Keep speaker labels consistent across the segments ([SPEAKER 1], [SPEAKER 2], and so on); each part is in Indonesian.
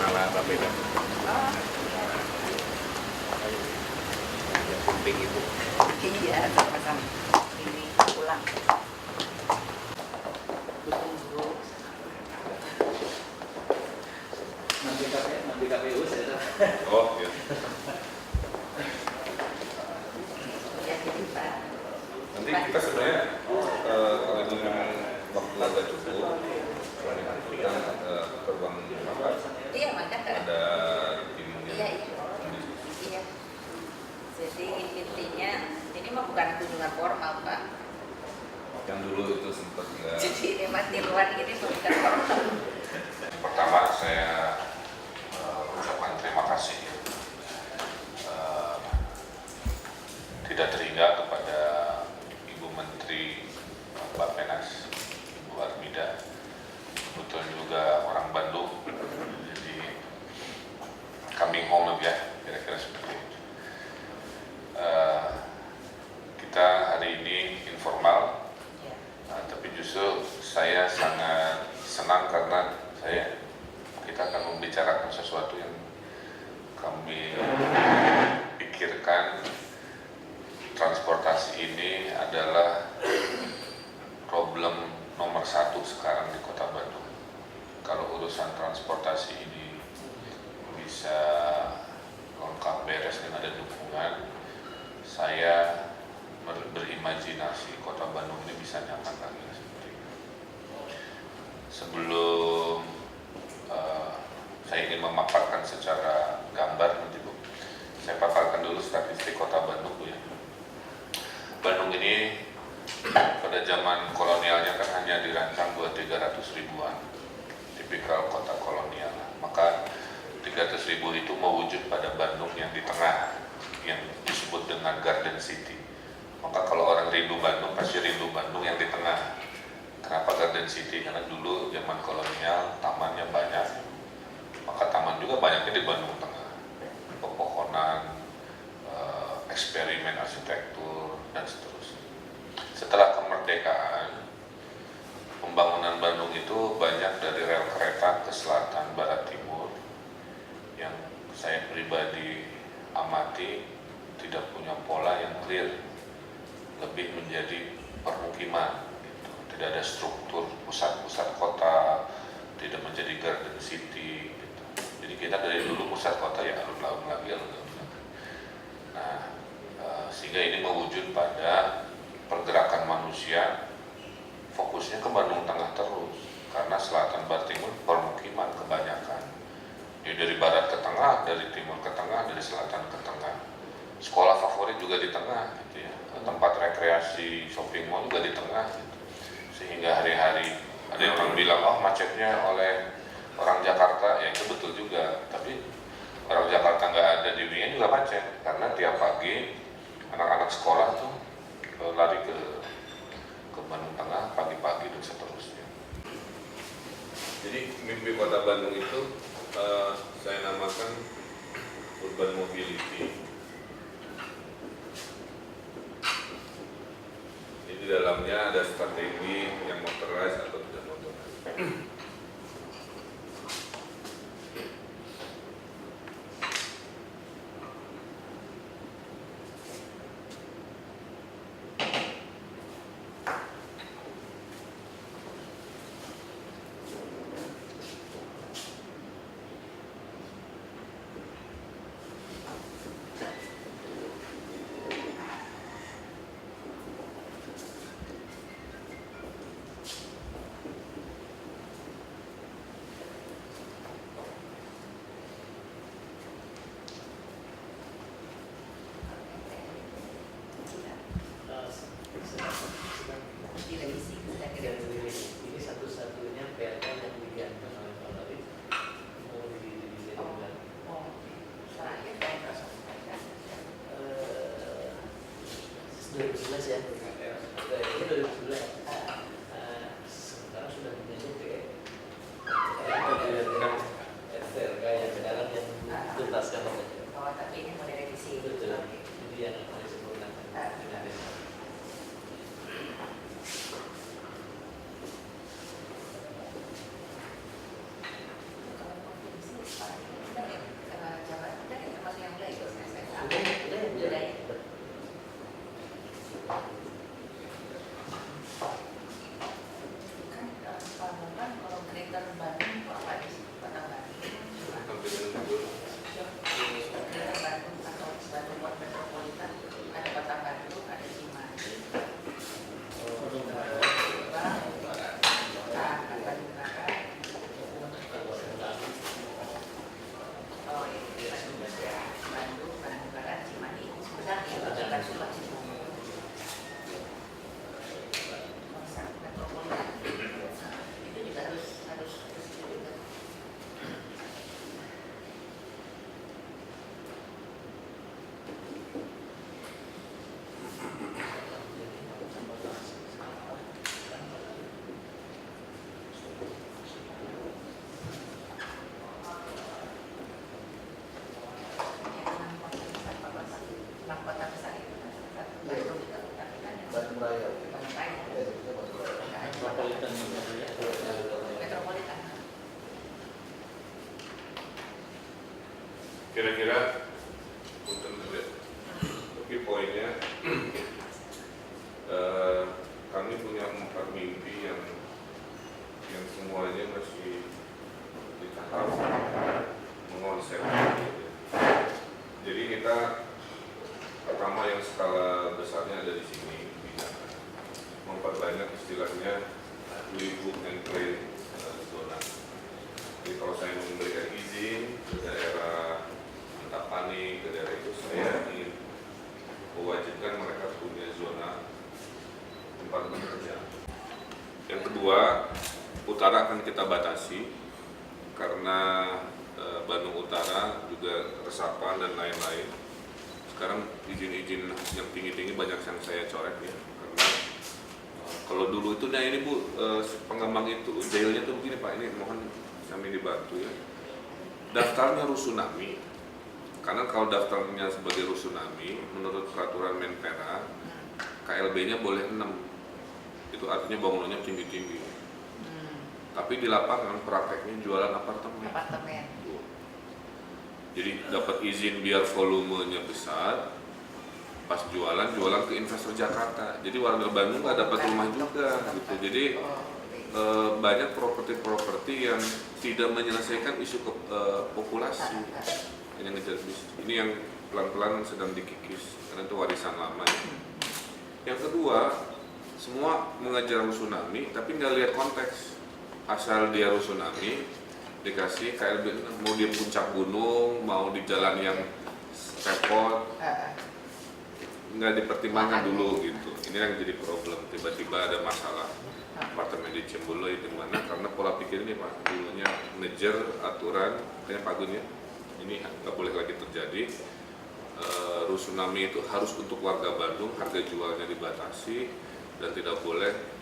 [SPEAKER 1] malam Mbak Beda.
[SPEAKER 2] Oh,
[SPEAKER 1] Yang penting itu.
[SPEAKER 2] iya, sama-sama. Ini pulang. Tunggu.
[SPEAKER 3] Nanti KPU saya.
[SPEAKER 1] Oh iya.
[SPEAKER 2] Ya, jadi Pak.
[SPEAKER 1] Nanti kita sebenarnya kalau memang waktu agak cukup, kita ke ruang makan.
[SPEAKER 2] Iya, maka
[SPEAKER 1] Ada timnya.
[SPEAKER 2] Iya. Iya. Jadi intinya ini mah bukan kunjungan formal, Pak.
[SPEAKER 1] Yang dulu itu sempat nggak.
[SPEAKER 2] Jadi ini mah tiruan ini bukan formal.
[SPEAKER 1] Pertama saya ucapkan terima kasih tidak terhingga kepada Ibu Menteri Bappenas, Ibu Armida, betul juga orang Bandung, jadi coming home ya, kira-kira seperti itu. Kita hari ini informal,
[SPEAKER 2] Ya.
[SPEAKER 1] tapi justru saya sangat senang karena kita akan membicarakan sesuatu yang kami pikirkan. Transportasi ini adalah problem nomor satu sekarang di Kota Bandung. Kalau urusan transportasi ini bisa lengkap beres dan ada dukungan, saya berimajinasi Kota Bandung ini bisa nyaman lagi seperti itu. Sebelum saya ingin memaparkan secara gambar nanti Bu, saya paparkan dulu statistik Kota Bandung Bu ya. Bandung ini pada zaman kolonialnya kan hanya dirancang buat 300 ribuan, tipikal kota kolonial. Maka 300 ribu itu mewujud pada Bandung yang di tengah, yang disebut dengan Garden City. Maka kalau orang rindu Bandung, pasti rindu Bandung yang di tengah. Kenapa Garden City? Karena dulu zaman kolonial tamannya banyak, maka taman juga banyaknya di Bandung Tengah. Pepohonan, eksperimen arsitektur, dan seterusnya. Setelah kemerdekaan, pembangunan Bandung itu banyak dari rel kereta ke selatan, barat, timur, yang saya pribadi amati tidak punya pola yang clear, lebih menjadi permukiman. Tidak ada struktur pusat-pusat kota, tidak menjadi garden city gitu. Jadi kita dari dulu pusat kota ya alun-alun lagi. Nah, sehingga ini mewujud pada pergerakan manusia fokusnya ke Bandung Tengah terus, karena selatan barat timur permukiman kebanyakan. Jadi dari barat ke tengah, dari timur ke tengah, dari selatan ke tengah. Sekolah favorit juga di tengah gitu ya. Tempat rekreasi, shopping mall juga di tengah gitu. Sehingga hari-hari ada yang orang bilang, oh macetnya oleh orang Jakarta, ya itu betul juga. Tapi orang Jakarta nggak ada di WIA juga macet, karena tiap pagi anak-anak sekolah tuh lari ke Bandung Tengah pagi-pagi dan seterusnya. Jadi mimpi Kota Bandung itu saya namakan urban mobility. Di dalamnya ada strategi yang motorized atau tidak motorized.
[SPEAKER 3] Ini satu-satunya PLN yang digantung oleh Pak Lari mau dijadikan
[SPEAKER 2] Terakhir saya sampaikan.
[SPEAKER 3] 2011 ya. Ini 2011. Sekarang sudah menjadi RTRK yang sekarang yang dituntaskan oleh.
[SPEAKER 2] Oh, tapi ini mau direvisi.
[SPEAKER 3] Betul. Jadi yang disempurnakan.
[SPEAKER 2] Kalau provinsi, Pak,
[SPEAKER 1] kira-kira punten dulu ya. Tapi poinnya kami punya 4 mimpi yang semuanya masih di tahap mengonsep. Jadi kita pertama yang skala besarnya ada di sini, memperbanyak istilahnya book and play zona. Jadi kalau saya memberikan izin ke daerah Antapani, ke daerah itu, saya ingin mewajibkan mereka punya zona tempat bekerja. Yang kedua, utara akan kita batasi karena Bandung Utara juga resapan dan lain-lain. Sekarang izin-izin yang tinggi-tinggi banyak yang saya coret ya, karena kalau dulu itu, nah ini Bu, pengembang itu jailnya tuh begini Pak, ini mohon kami dibantu ya. Daftarnya Rusunami, karena kalau daftarnya sebagai Rusunami, menurut peraturan Menpera, KLB-nya boleh 6, itu artinya bangunannya tinggi-tinggi. Tapi di lapangan prakteknya jualan apartemen. Jadi dapat izin biar volumenya besar, pas jualan ke investor Jakarta. Jadi warga Bandung nggak dapat rumah juga gitu. Jadi banyak properti yang tidak menyelesaikan isu populasi, hanya ngejar bisnis. Ini yang pelan-pelan sedang dikikis karena itu warisan lama. Yang kedua, semua mengejar Rusunami tapi nggak lihat konteks. Asal dia Rusunami, dikasih KLB, mau di puncak gunung, mau di jalan yang repot, nggak dipertimbangkan dulu gitu. Ini yang jadi problem. Tiba-tiba ada masalah apartemen di Cimbuluh di mana karena pola pikir ini Pak, dulunya ngejar aturan, kayak Pak Gun ya, ini nggak boleh lagi terjadi. Rusunami itu harus untuk warga Bandung, harga jualnya dibatasi dan tidak boleh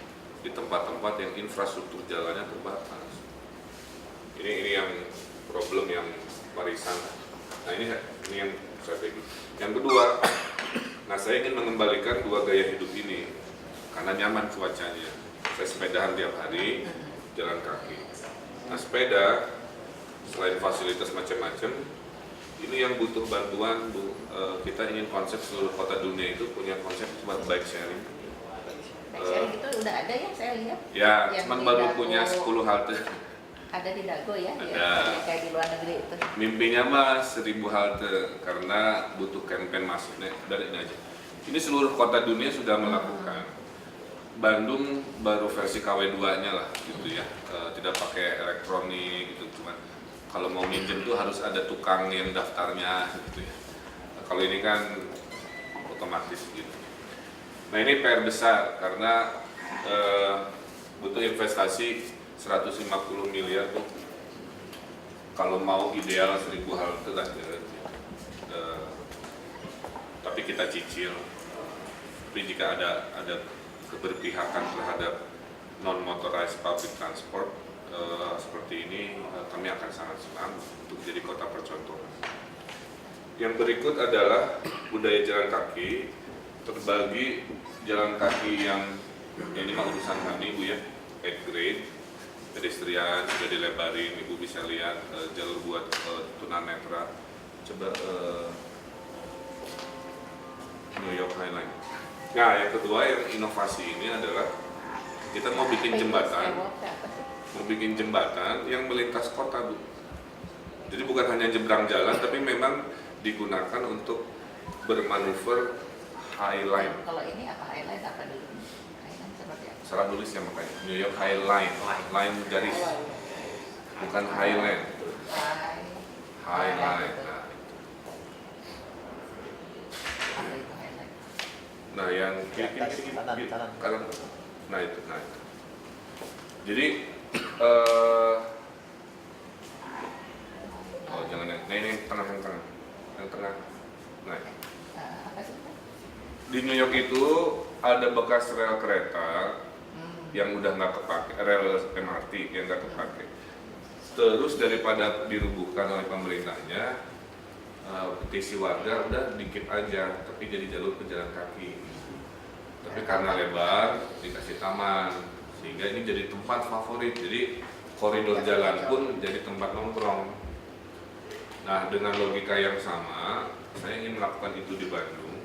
[SPEAKER 1] di tempat-tempat yang infrastruktur jalannya terbatas. Ini yang problem yang warisan. Nah ini yang strategi. Yang kedua, nah saya ingin mengembalikan 2 gaya hidup ini karena nyaman cuacanya. Saya sepedahan tiap hari, jalan kaki. Nah sepeda selain fasilitas macam-macam, ini yang butuh bantuan Bu. Kita ingin konsep seluruh kota dunia itu punya konsep buat bike sharing.
[SPEAKER 2] Sharing itu udah ada ya, saya lihat.
[SPEAKER 1] Ya,
[SPEAKER 2] yang
[SPEAKER 1] cuman
[SPEAKER 2] di
[SPEAKER 1] baru
[SPEAKER 2] Dago,
[SPEAKER 1] punya 10 halte.
[SPEAKER 2] Ada di Dago ya,
[SPEAKER 1] Ada.
[SPEAKER 2] ya, kayak di luar negeri itu.
[SPEAKER 1] Mimpinya mah 1000 halte karena butuh campaign masifnya. Dari ini aja. Ini seluruh kota dunia sudah melakukan. Bandung baru versi KW2-nya lah gitu ya. Tidak pakai elektronik gitu, cuman kalau mau minjem tuh harus ada tukangin daftarnya gitu ya. Kalau ini kan otomatis gitu. Nah ini PR besar karena butuh investasi 150 miliar tuh. Kalau mau ideal 1000 halte lah. Tapi kita cicil. Tapi jika ada keberpihakan terhadap non-motorized public transport seperti ini, kami akan sangat senang untuk jadi kota percontohan. Yang berikut adalah budaya jalan kaki. Terbagi jalan kaki yang ini mah urusan kami Bu ya, 8 grade, pedestrian sudah dilebarin, Ibu bisa lihat jalur buat tunanetra. Coba New York Highline. Nah yang kedua yang inovasi ini adalah kita mau bikin jembatan yang melintas kota Bu. Jadi bukan hanya nyebrang jalan tapi memang digunakan untuk bermanuver Highline.
[SPEAKER 2] Kalau ini apa Highline apa dulu? Highline seperti apa?
[SPEAKER 1] Salah tulisnya makanya. New York Highline, line garis, bukan Highland. Highline.
[SPEAKER 2] Apa itu Highline?
[SPEAKER 1] Nah yang kiri kanan. Nah itu. Jadi oh jangan yang ini yang tengah. Nah.
[SPEAKER 2] Apa sih?
[SPEAKER 1] Di New York itu ada bekas rel kereta yang udah nggak kepake, rel MRT yang nggak kepake. Terus daripada dirubuhkan oleh pemerintahnya, petisi warga udah dikit aja, tapi jadi jalur pejalan kaki. Tapi karena lebar dikasih taman, sehingga ini jadi tempat favorit. Jadi koridor jalan pun jadi tempat nongkrong. Nah, dengan logika yang sama, saya ingin melakukan itu di Bandung,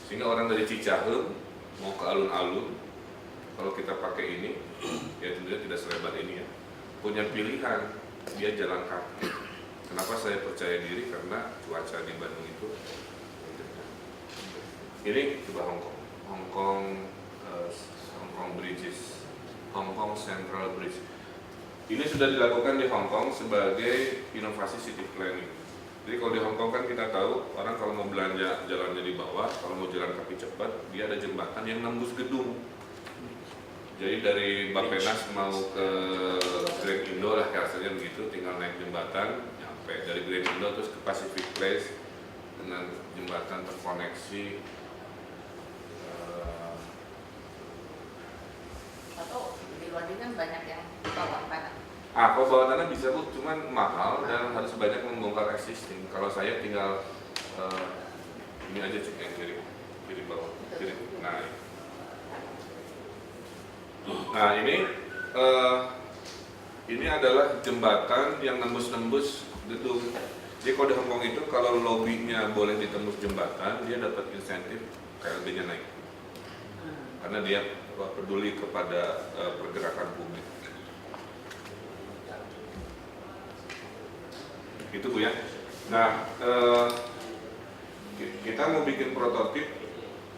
[SPEAKER 1] sehingga orang dari Cicahem mau ke alun-alun, kalau kita pakai ini, ya tentunya tidak selebar ini ya, punya pilihan, dia jalan kaki. Kenapa saya percaya diri? Karena cuaca di Bandung itu. Ini coba Hongkong Bridges, Hongkong Central Bridge. Ini sudah dilakukan di Hong Kong sebagai inovasi city planning. Jadi kalau di Hong Kong kan kita tahu orang kalau mau belanja jalannya di bawah, kalau mau jalan kaki cepat dia ada jembatan yang nembus gedung. Jadi dari Bappenas mau ke Grand Indo lah rasanya begitu, tinggal naik jembatan, nyampe dari Grand Indo terus ke Pacific Place dengan jembatan terkoneksi.
[SPEAKER 2] Atau di luar ini kan banyak yang bawah tanah.
[SPEAKER 1] Kalau bawah tanah bisa Bu, cuman mahal dan harus banyak membongkar existing. Kalau saya tinggal ini aja cek yang kiri bawah, kiri. Nah ini adalah jembatan yang nembus gedung. Jadi kalau di Hong Kong itu kalau lobbynya boleh ditembus jembatan, dia dapat insentif KLB-nya naik. Karena dia peduli kepada pergerakan publik. Gitu Bu ya. Nah, kita mau bikin prototip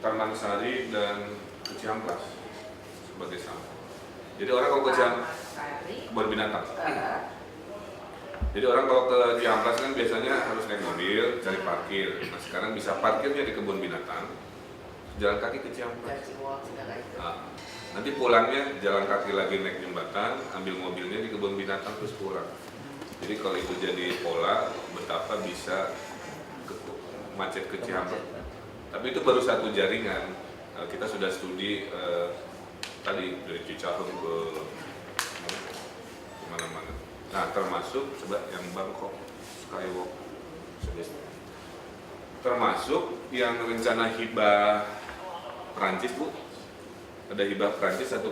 [SPEAKER 1] Taman Sari dan Ciamplas sebagai sama. Jadi orang kalau ke kebun binatang. Jadi orang kalau ke Ciamplas kan biasanya harus naik mobil, cari parkir. Nah sekarang bisa parkirnya di kebun binatang, jalan kaki ke Ciamplas. Nah, nanti pulangnya jalan kaki lagi naik jembatan, ambil mobilnya di kebun binatang terus pulang. Jadi kalau itu jadi pola, betapa bisa macet ke Ciamplas. Tapi itu baru satu jaringan. Kita sudah studi tadi dari Cicahem ke mana-mana. Nah termasuk coba yang Bangkok, Skywalk, termasuk yang rencana hibah Perancis Bu. Ada hibah Perancis 1,7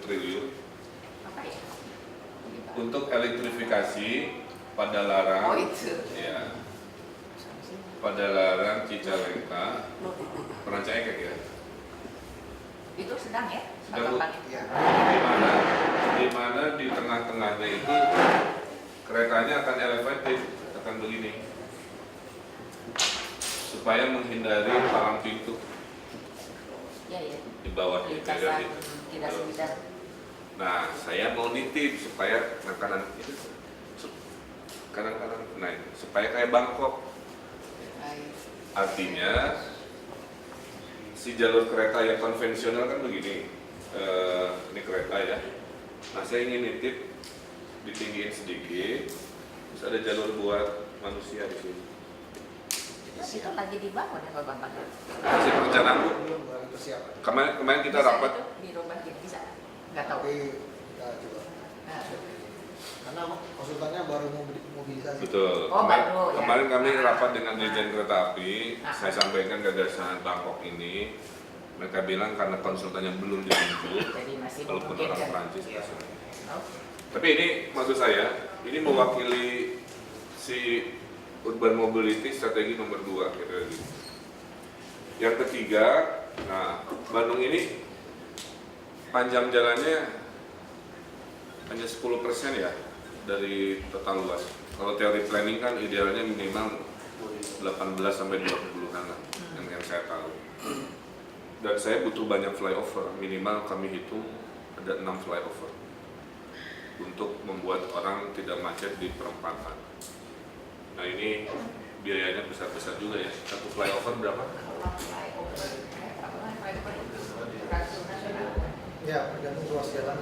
[SPEAKER 1] triliun.
[SPEAKER 2] Apa ya?
[SPEAKER 1] Untuk elektrifikasi Padalarang, ya, Padalarang Cicalengka, Perancai kayak gitu.
[SPEAKER 2] Itu sedang ya?
[SPEAKER 1] Sedang Bu.
[SPEAKER 2] Ya.
[SPEAKER 1] Di mana di tengah-tengahnya itu keretanya akan elevated, akan begini, supaya menghindari palang pintu.
[SPEAKER 2] Ya.
[SPEAKER 1] Di bawahnya
[SPEAKER 2] Tidak sebidang.
[SPEAKER 1] Nah, saya mau nitip supaya kanan itu kanan naik supaya kayak Bangkok. Artinya si jalur kereta yang konvensional kan begini, ini kereta ya. Nah, saya ingin nitip ditinggiin sedikit, terus ada jalur buat manusia di sini.
[SPEAKER 2] Itu lagi dibangun ya Pak Bambang?
[SPEAKER 1] Masih perencanaan Bu. Kemarin kita
[SPEAKER 2] Bisa
[SPEAKER 1] rapat.
[SPEAKER 2] itu dirubah jadi bisa? Nggak tahu.
[SPEAKER 4] Tapi kita coba. Karena konsultannya baru mau mobilisasi.
[SPEAKER 1] Betul.
[SPEAKER 2] Oh, baru, ya.
[SPEAKER 1] Kemarin kami rapat dengan Dirjen Kereta Api. Saya sampaikan gagasan Bangkok ini. Mereka bilang karena konsultannya belum ditunjuk,
[SPEAKER 2] Jadi masih
[SPEAKER 1] walaupun orang
[SPEAKER 2] memungkinkan.
[SPEAKER 1] Prancis.
[SPEAKER 2] Iya.
[SPEAKER 1] Tapi ini maksud saya, ini mewakili si urban mobility strategi nomor 2 kira-kira gitu. Yang ketiga, nah Bandung ini panjang jalannya hanya 10% ya dari total luas. Kalau teori planning kan idealnya minimal 18 sampai 20-an lah yang saya tahu. Dan saya butuh banyak flyover, minimal kami hitung ada 6 flyover untuk membuat orang tidak macet di perempatan. Nah ini biayanya besar-besar juga ya. Satu flyover berapa?
[SPEAKER 4] Ya, tergantung ruas jalan.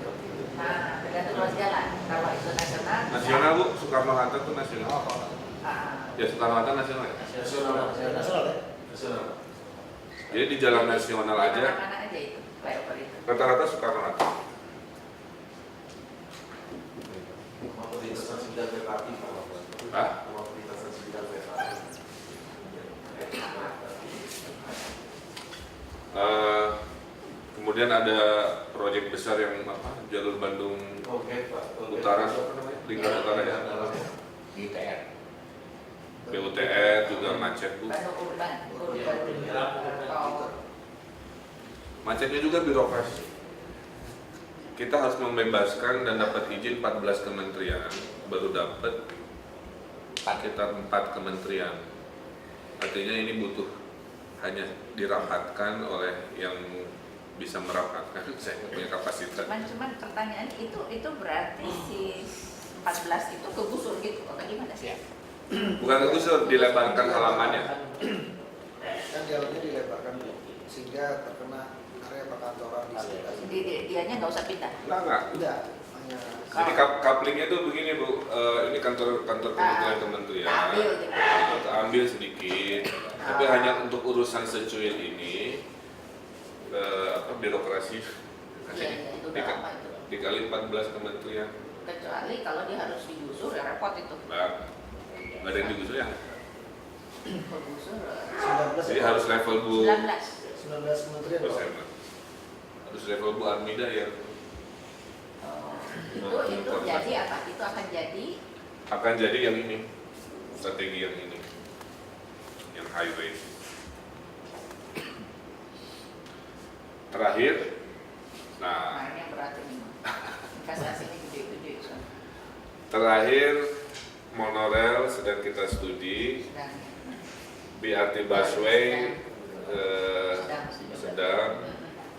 [SPEAKER 2] Nah, tergantung ruas jalan. Kalau itu nasional.
[SPEAKER 1] Nasional Bu, Soekarno-Hatta tuh nasional.
[SPEAKER 2] Ah,
[SPEAKER 1] Ya Soekarno-Hatta nasional ya?
[SPEAKER 4] Nasional ya?
[SPEAKER 1] Jadi di jalan nasional aja,
[SPEAKER 2] mana aja itu flyover itu.
[SPEAKER 1] rata-rata Soekarno-Hatta. Hah? Kemudian ada proyek besar yang apa? Jalur Bandung Utara, apa namanya? Lingkar Utara ya.
[SPEAKER 3] ITR.
[SPEAKER 1] macet Bu.
[SPEAKER 2] Bandung urban. Oh.
[SPEAKER 1] Macetnya juga birokrasi. Kita harus membebaskan dan dapat izin 14 kementerian, baru dapat sekitar 4 kementerian. Artinya ini butuh hanya dirapatkan oleh yang bisa merapatkan. Saya nggak punya kapasitas.
[SPEAKER 2] Cuman pertanyaan itu berarti si 14 itu kegusur gitu atau gimana sih?
[SPEAKER 1] Bukan kegusur, dilebarkan halamannya.
[SPEAKER 4] Kan jalannya dilebarkan sehingga terkena area perkantoran di sekitar.
[SPEAKER 2] Jadi dianya nggak usah pindah.
[SPEAKER 1] Enggak.
[SPEAKER 4] Tidak, hanya
[SPEAKER 1] Jadi couplingnya tuh begini Bu, ini kantor kementerian.
[SPEAKER 2] Ambil gitu.
[SPEAKER 1] Kita ambil sedikit, tapi hanya untuk urusan secuil ini, birokrasi.
[SPEAKER 2] Iya, itu udah lama itu.
[SPEAKER 1] Dikali 14 kementerian.
[SPEAKER 2] Kecuali kalau dia harus digusur ya repot itu.
[SPEAKER 1] Nah, nggak ada yang digusur ya.
[SPEAKER 2] Kegusur
[SPEAKER 4] 19.
[SPEAKER 1] Jadi harus level Bu.
[SPEAKER 4] 19 kementerian.
[SPEAKER 1] Terus
[SPEAKER 4] Pak.
[SPEAKER 1] saya bilang, harus level Bu Armida ya.
[SPEAKER 2] Itu jadi apa? Itu akan jadi
[SPEAKER 1] Akan jadi yang ini, strategi yang ini, yang highway. Terakhir, nah
[SPEAKER 2] mainnya berat ini. Investasinya gede-gede.
[SPEAKER 1] terakhir monorail sedang kita studi,
[SPEAKER 2] Sedang.
[SPEAKER 1] BRT busway sedang.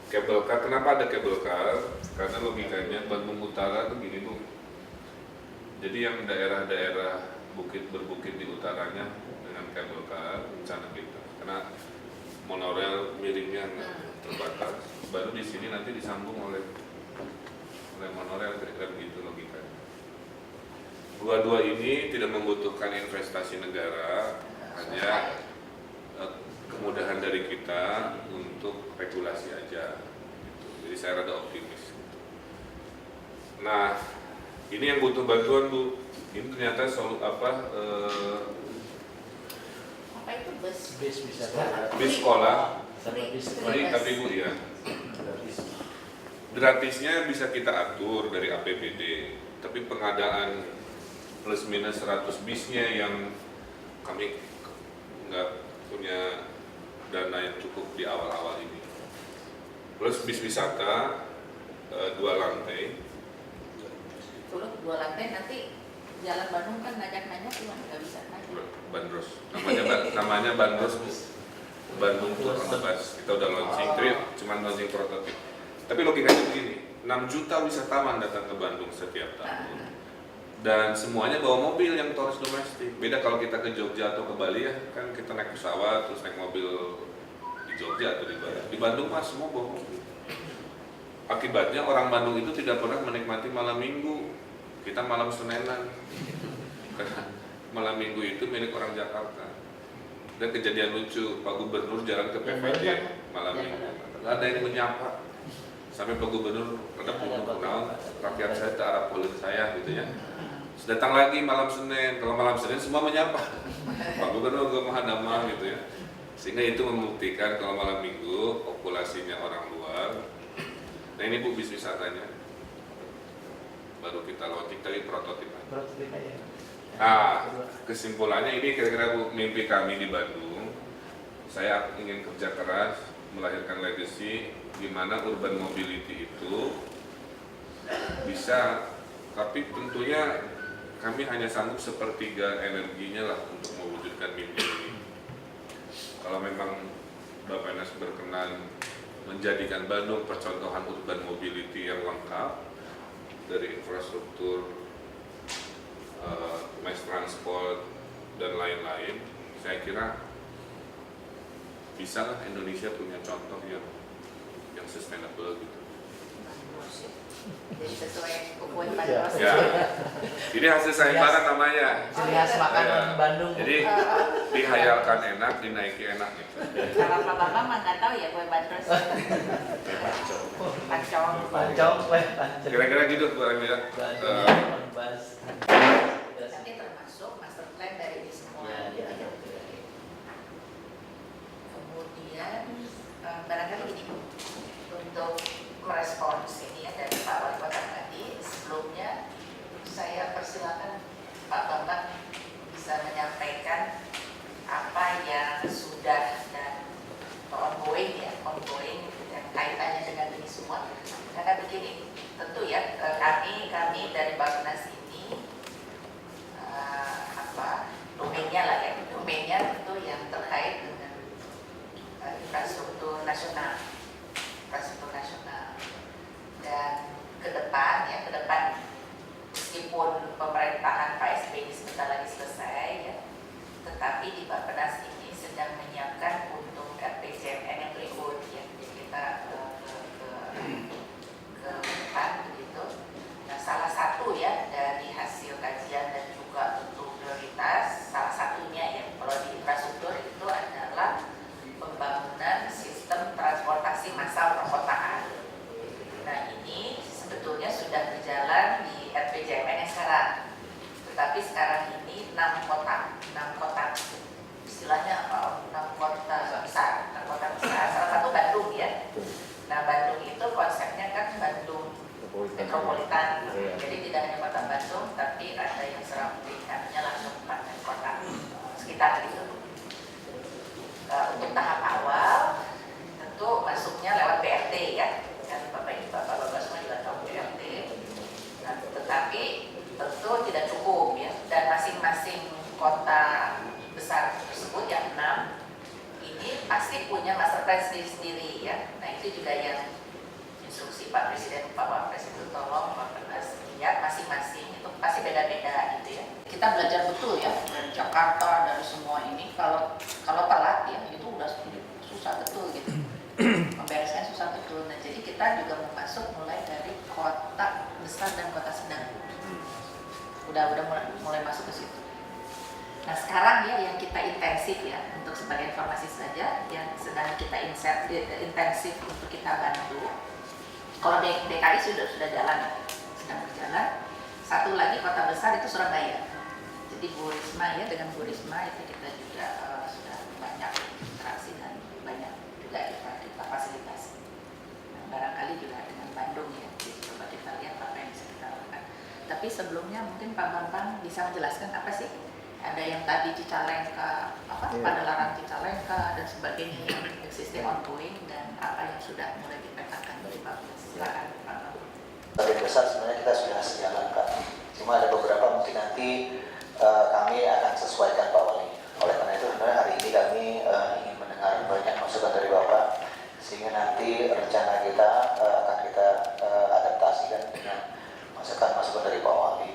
[SPEAKER 1] Cable car, kenapa ada cable car? Karena logikanya Bandung Utara tuh gini Bu. Jadi yang daerah-daerah berbukit di utaranya dengan cable car rencana kita. Karena monorail miringnya terbatas, baru di sini nanti disambung oleh monorail, kira-kira begitu logikanya. Dua-dua ini tidak membutuhkan investasi negara, hanya kemudahan dari kita untuk regulasi aja. Jadi saya rada optimis. Nah, ini yang butuh bantuan Bu. Ini ternyata
[SPEAKER 2] Apa itu bus?
[SPEAKER 3] Bis bisa
[SPEAKER 1] bis sekolah.
[SPEAKER 3] sama bis
[SPEAKER 1] Tapi Bu ya, gratisnya bisa kita atur dari APBD, tapi pengadaan plus minus 100 bisnya yang kami nggak punya dana yang cukup di awal-awal ini. Plus bis wisata 2 lantai.
[SPEAKER 2] Dulu 2 lantai nanti Jalan Bandung kan najak-najak cuma nggak bisa najak.
[SPEAKER 1] Bandros, namanya Bandros Bu. Bandung Tour on the Bus. Kita udah launching, tapi cuma launching prototip. Tapi logikanya begini, 6 juta wisatawan datang ke Bandung setiap tahun. Dan semuanya bawa mobil yang turis domestik. Beda kalau kita ke Jogja atau ke Bali ya, kan kita naik pesawat terus naik mobil di Jogja atau di Bali. Di Bandung mas semua bawa mobil. Akibatnya orang Bandung itu tidak pernah menikmati malam minggu. Kita malam Senenan. Karena malam minggu itu milik orang Jakarta. Dan kejadian lucu, Pak Gubernur jalan ke PVJ malam minggu. Nggak ada yang menyapa. Sampai Pak Gubernur ada pulau rakyat saya ke arah polis saya gitu ya. Datang lagi malam Senin, kalau malam Senin semua menyapa Pak Gubernur ke Mahadama gitu ya. Sehingga itu membuktikan kalau malam minggu populasinya orang luar. Nah ini Bu bis wisatanya baru kita launching tadi prototip. Nah kesimpulannya ini kira-kira Bu mimpi kami di Bandung. Saya ingin kerja keras melahirkan legacy di mana urban mobility itu bisa, tapi tentunya kami hanya sanggup sepertiga energinya lah untuk mewujudkan mimpi ini. Kalau memang Bapak Nas berkenan menjadikan Bandung percontohan urban mobility yang lengkap dari infrastruktur, mass transport dan lain-lain, saya kira bisa lah Indonesia punya contoh yang sustainable gitu.
[SPEAKER 2] Jadi sesuai ukuran Bandros.
[SPEAKER 1] Ya, ini hasil sayembara namanya.
[SPEAKER 3] Ciri khas makanan
[SPEAKER 1] Ya.
[SPEAKER 3] Bandung.
[SPEAKER 1] Jadi dihayalkan enak, dinaiki enak gitu.
[SPEAKER 2] Kalau Bapak mah nggak tahu ya kue Bandros. Pancong.
[SPEAKER 3] Pancong.
[SPEAKER 1] Kira-kira gitu Bu Amira.
[SPEAKER 2] Tapi termasuk master plan dari ini semua. Kemudian barangkali ini untuk korespons ini ya dari Pak Wali Kota tadi, sebelumnya saya persilakan Pak Bambang bisa menyampaikan apa yang ini 6 kota istilahnya apa? 6 kota besar, salah satu Bandung ya. Nah Bandung itu konsepnya kan Bandung metropolitan, jadi tidak hanya kota Bandung, tapi ada yang serangkaiannya langsung kota sekitar gitu. Untuk tahap awal tentu masuknya lewat BRT ya, kan Bapak semua juga tahu BRT. Nah, tetapi tentu tidak cukup ya, dan masing-masing kota besar tersebut yang 6 ini pasti punya master plan sendiri ya. Nah itu juga yang instruksi Pak Presiden, Pak Wapres itu tolong Bapak lihat masing-masing itu pasti beda-beda gitu ya. Kita belajar betul ya dari Jakarta, dari semua ini. Kalau telat ya itu udah susah betul gitu. Membereskan susah betul. Nah jadi kita juga mau masuk mulai dari kota besar dan kota sedang. Udah mulai masuk ke situ. Nah sekarang ya yang kita intensif ya, untuk sebagai informasi saja, yang sedang kita intensif untuk kita bantu. Kalau DKI sudah jalan, sedang berjalan. Satu lagi kota besar itu Surabaya. Jadi Bu Risma ya, dengan Bu Risma itu kita juga sudah banyak interaksi dan banyak juga kita fasilitasi. Nah, barangkali juga dengan Bandung ya, jadi coba kita lihat apa yang bisa kita lakukan. Tapi sebelumnya mungkin Pak Bambang bisa menjelaskan apa sih? Ada yang tadi Cicalengka, Padalarang Cicalengka dan sebagainya yang existing ongoing, dan apa yang sudah mulai dipetakan dari Pak. Silakan Pak Bambang.
[SPEAKER 5] Sebagian besar sebenarnya kita sudah sejalankan. Cuma ada beberapa mungkin nanti kami akan sesuaikan Pak Wali. Oleh karena itu sebenarnya hari ini kami ingin mendengar banyak masukan dari Bapak, sehingga nanti rencana kita akan kita adaptasikan dengan masukan-masukan dari Pak Wali.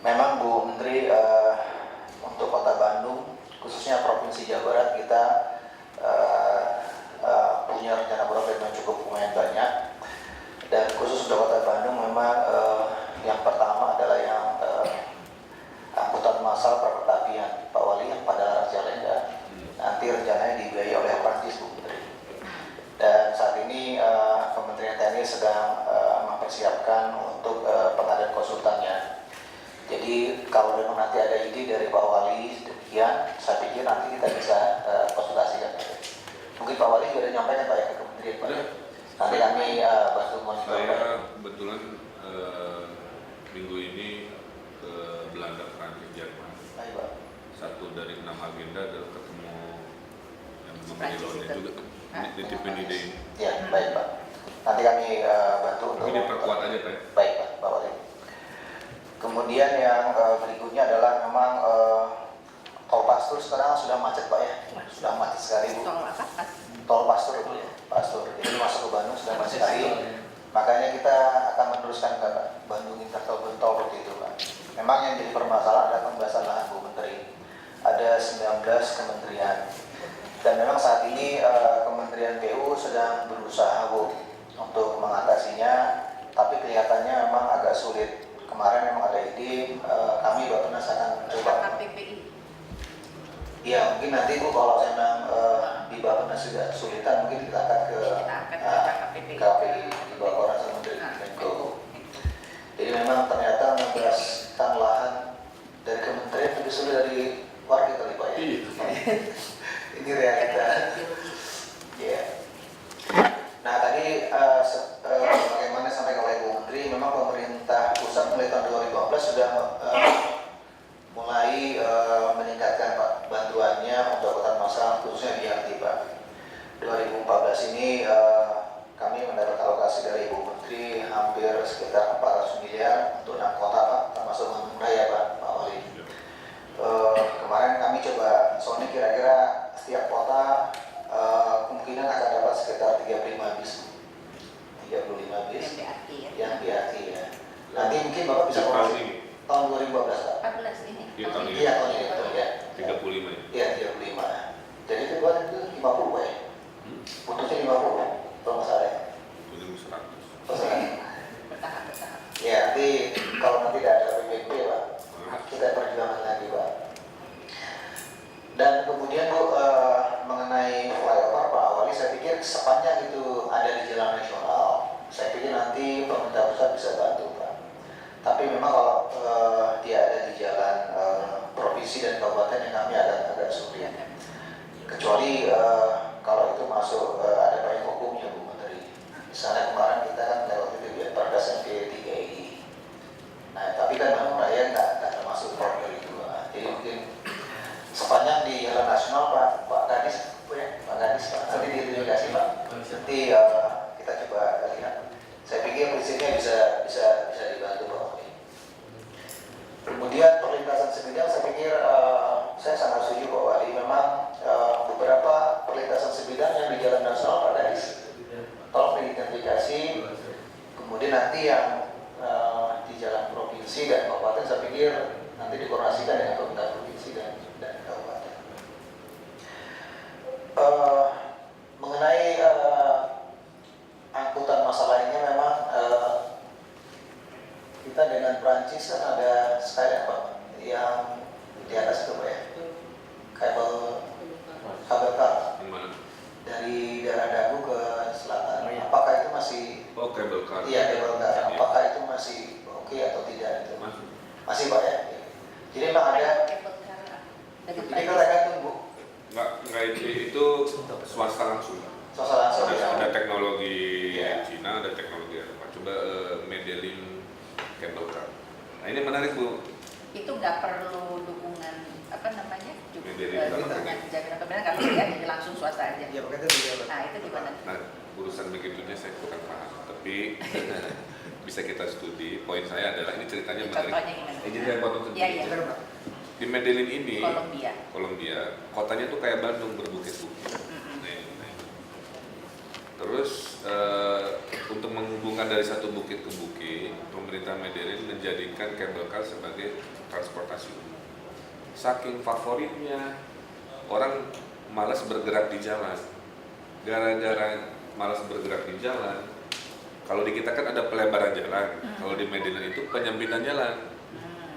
[SPEAKER 5] Memang Bu Menteri, untuk Kota Bandung, khususnya Provinsi Jawa Barat, kita punya rencana program yang cukup lumayan banyak. Dan khusus untuk Kota Bandung memang yang pertama adalah yang angkutan massal perkereta Pak Wali yang Padalarang Cicalengka. Nanti rencananya dibiayai oleh Prancis, Bu Menteri. Dan saat ini Kementerian TNI sedang mempersiapkan untuk pengadaan konsultannya. Jadi kalau memang nanti ada ide dari Pak Wali demikian, saya pikir nanti kita bisa konsultasikan. Mungkin Pak Wali juga ada nyampaikan Pak ya ke Kementerian Pak. Nanti kami bantu monitor.
[SPEAKER 1] Saya kebetulan minggu ini ke Belanda, Prancis, Jerman.
[SPEAKER 5] Baik Pak.
[SPEAKER 1] Satu dari 6 agenda adalah ketemu yang memilih lawannya juga. Ditipin ide ini.
[SPEAKER 5] Ya, baik Pak. Nanti kami bantu untuk.
[SPEAKER 1] Ini diperkuat aja Pak.
[SPEAKER 5] Baik Pak Wali. Kemudian yang berikutnya adalah memang tol Pastur sekarang sudah macet Pak ya, sudah macet sekali Bu.
[SPEAKER 2] Tol apa?
[SPEAKER 5] Tol Pastur Bu ya, Pastur. Ini masuk ke Bandung sudah macet sekali. Makanya kita akan meneruskan ke Bandung Intertol seperti itu Pak. Memang yang jadi permasalahan adalah pembahasan lahan Bu Menteri. Ada 19 kementerian. Dan memang saat ini Kementerian PU sedang berusaha Bu untuk mengatasinya, tapi kelihatannya memang agak sulit. Kemarin memang ada ide, kami Bappenas akan coba.
[SPEAKER 2] KPPI.
[SPEAKER 5] Iya, mungkin nanti Bu kalau saya memang di Bappenas juga kesulitan, mungkin kita akan ke KPI di bawah Koran Menteri Menko. Jadi memang ternyata membebaskan lahan dari kementerian lebih sulit dari warga kali Pak ya. Ini realita. Ya. Nah tadi bagaimana sampai oleh Bu Menteri, memang pemerintah pusat mulai tahun 2015 sudah mulai meningkatkan Pak bantuannya untuk angkutan massal khususnya BRT Pak. 2014 ini kami mendapat alokasi dari Ibu Menteri hampir sekitar 400 miliar untuk 6 kota Pak, termasuk Bandung Raya Pak Wali. Kemarin kami coba, soalnya kira-kira setiap kota kemungkinan akan dapat sekitar 35 bis. 35 bis yang BRT ya. Nanti mungkin Bapak bisa koreksi tahun 2015 Pak.
[SPEAKER 2] 14 ini.
[SPEAKER 1] Iya tahun ini.
[SPEAKER 5] Iya tahun ini betul ya.
[SPEAKER 1] 35 ya.
[SPEAKER 5] Iya 35. Jadi itu buat itu 50 Pak ya. Putusnya 50 kalau nggak salah ya.
[SPEAKER 1] Ini 100.
[SPEAKER 2] Bertahap.
[SPEAKER 5] Ya nanti kalau nanti tidak ada PPP Pak, kita perjuangan lagi Pak. Dan kemudian Bu mengenai flyover Pak Wali, saya pikir sepanjang itu ada di jalan nasional, saya pikir nanti pemerintah pusat bisa bantu Pak. Tapi memang kalau dia ada di jalan provinsi dan kabupaten yang kami agak sulit. Kecuali kalau itu masuk ada payung hukumnya Bu Menteri. Misalnya kemarin kita kan lewat itu ya Perdas MP 3 ini. Nah tapi kan Bandung Raya nggak termasuk program itu. Jadi mungkin sepanjang di jalan nasional Pak Gadis, Pak Gadis, nanti diidentifikasi Pak. Nanti kita coba lihat. Saya pikir prinsipnya bisa dibantu Pak. Kemudian perlintasan sebidang, saya pikir saya sangat setuju Pak Wali. Memang beberapa perlintasan sebidang yang di jalan nasional Pak Gadis, tolong diidentifikasi. Kemudian nanti yang di jalan provinsi dan kabupaten, saya pikir nanti dikoordinasikan dengan pemerintah provinsi dan kabupaten. Mengenai angkutan massa lainnya, memang kita dengan Prancis kan ada Skylab Pak, yang di atas itu Pak ya, kabel car dari daerah Dagu ke selatan. Apakah itu masih?
[SPEAKER 1] Oh, kabel car.
[SPEAKER 5] Iya, kabel car. Apakah itu masih oke atau tidak? Itu masih Pak ya. Jadi memang ada. Jadi kita tergantung Bu.
[SPEAKER 1] Enggak itu swasta langsung.
[SPEAKER 5] Swasta langsung.
[SPEAKER 1] Ada teknologi Cina, ada teknologi Eropa. Coba Medellin kabel car. Nah ini menarik Bu.
[SPEAKER 2] Itu nggak perlu dukungan apa namanya juga
[SPEAKER 1] Medellin.
[SPEAKER 2] jaminan pemerintah kalau dia jadi langsung swasta aja.
[SPEAKER 4] Ya makanya itu dia.
[SPEAKER 2] Nah itu gimana?
[SPEAKER 1] Nah urusan begitunya saya kurang paham. Tapi bisa kita studi. Poin saya adalah ini ceritanya menarik.
[SPEAKER 2] Contohnya gimana?
[SPEAKER 1] Jadi saya potong
[SPEAKER 2] Iya,
[SPEAKER 1] sedikit.
[SPEAKER 2] iya.
[SPEAKER 1] Di Medellin ini,
[SPEAKER 2] Kolombia.
[SPEAKER 1] kotanya tuh kayak Bandung berbukit-bukit. Nah. Terus untuk menghubungkan dari satu bukit ke bukit, pemerintah Medellin menjadikan kabel car sebagai transportasi umum. Saking favoritnya, orang malas bergerak di jalan. Gara-gara malas bergerak di jalan, kalau di kita kan ada pelebaran jalan, kalau di Medellin itu penyempitan jalan.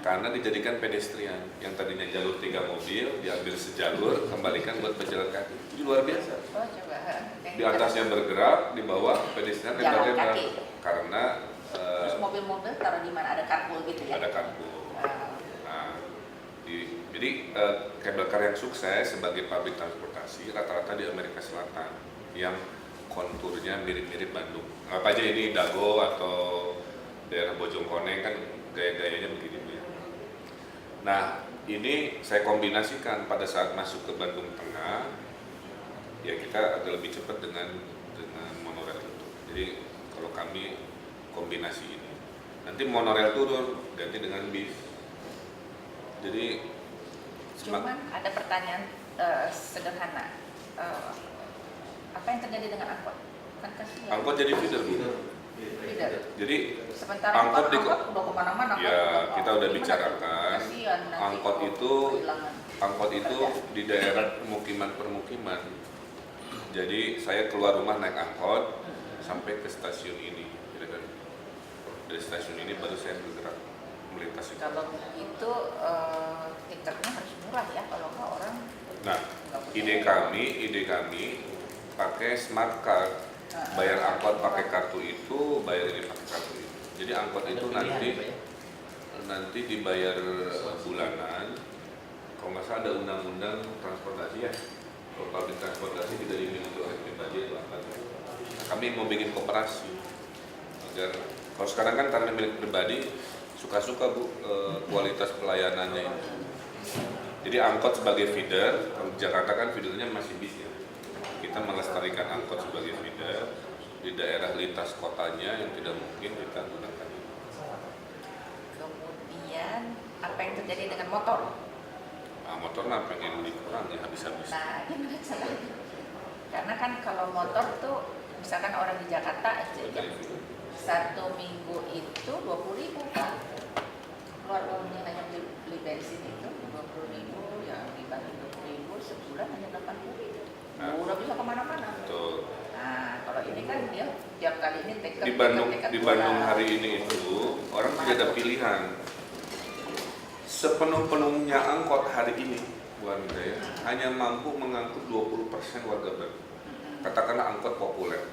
[SPEAKER 1] Karena dijadikan pedestrian, yang tadinya jalur 3 mobil diambil sejalur, kembalikan buat pejalan kaki. Itu luar biasa.
[SPEAKER 2] Oh coba.
[SPEAKER 1] Di atasnya bergerak, di bawah pedestrian
[SPEAKER 2] Jalan
[SPEAKER 1] lebar-lebar.
[SPEAKER 2] kaki.
[SPEAKER 1] Karena
[SPEAKER 2] Terus mobil-mobil taruh di mana? Ada karpul gitu ya?
[SPEAKER 1] ada kartu. Nah, jadi kabel car yang sukses sebagai public transportasi rata-rata di Amerika Selatan, yang konturnya mirip-mirip Bandung. Apa aja ini Dago atau daerah Bojongkoneng kan gaya-gayanya begini. Nah, ini saya kombinasikan pada saat masuk ke Bandung Tengah, ya kita agak lebih cepat dengan monorail itu. Jadi kalau kami kombinasi ini, nanti monorail turun ganti dengan bis. Jadi
[SPEAKER 2] Cuman ada pertanyaan sederhana. Apa yang terjadi dengan angkot? Kan kasihan.
[SPEAKER 1] angkot jadi feeder Bu.
[SPEAKER 2] Feeder.
[SPEAKER 1] Jadi
[SPEAKER 2] Sementara
[SPEAKER 1] angkot di
[SPEAKER 2] udah kemana-mana.
[SPEAKER 1] ya kita udah
[SPEAKER 2] Gimana?
[SPEAKER 1] bicarakan
[SPEAKER 2] Kasihan nanti
[SPEAKER 1] angkot
[SPEAKER 2] kok
[SPEAKER 1] itu
[SPEAKER 2] kehilangan.
[SPEAKER 1] angkot itu di daerah permukiman. Jadi saya keluar rumah naik angkot sampai ke stasiun ini. Kira-kira. Dari stasiun ini baru saya bergerak melintasi.
[SPEAKER 2] Kalau itu tiketnya harus murah ya, kalau nggak orang
[SPEAKER 1] Nah,
[SPEAKER 2] nggak punya.
[SPEAKER 1] ide kami pakai smart card. Bayar angkot pakai kartu itu, bayar ini pakai kartu itu. Jadi angkot itu nanti dibayar bulanan. Kalau nggak salah ada undang-undang transportasi ya. Kalau public transportasi tidak dimiliki oleh pribadi itu apa? Nah, kami mau bikin koperasi agar kalau sekarang kan karena milik pribadi suka-suka Bu kualitas pelayanannya itu. Jadi angkot sebagai feeder, kalau di Jakarta kan feedernya masih bis ya. Kita melestarikan angkot sebagai feeder di daerah lintas kotanya yang tidak mungkin kita gunakan ini.
[SPEAKER 2] Kemudian apa yang terjadi dengan motor?
[SPEAKER 1] Nah, motor mah pengen dikurangi habis-habis.
[SPEAKER 2] Nah, gimana caranya? Karena kan kalau motor tuh misalkan orang di Jakarta aja ya, satu minggu itu 20.000 Pak. Keluar uangnya hanya beli bensin itu 20.000, yang dibagi 20.000 sebulan hanya 80.000.
[SPEAKER 1] Nah,
[SPEAKER 2] udah bisa kemana-mana.
[SPEAKER 1] Betul.
[SPEAKER 2] Nah, kalau ini kan dia tiap kali ini tiket
[SPEAKER 1] Di Bandung hari ini itu orang tidak ada pilihan. Sepenuh-penuhnya angkot hari ini, Bu Anita ya, hanya mampu mengangkut 20% warga Bandung. Katakanlah angkot populer.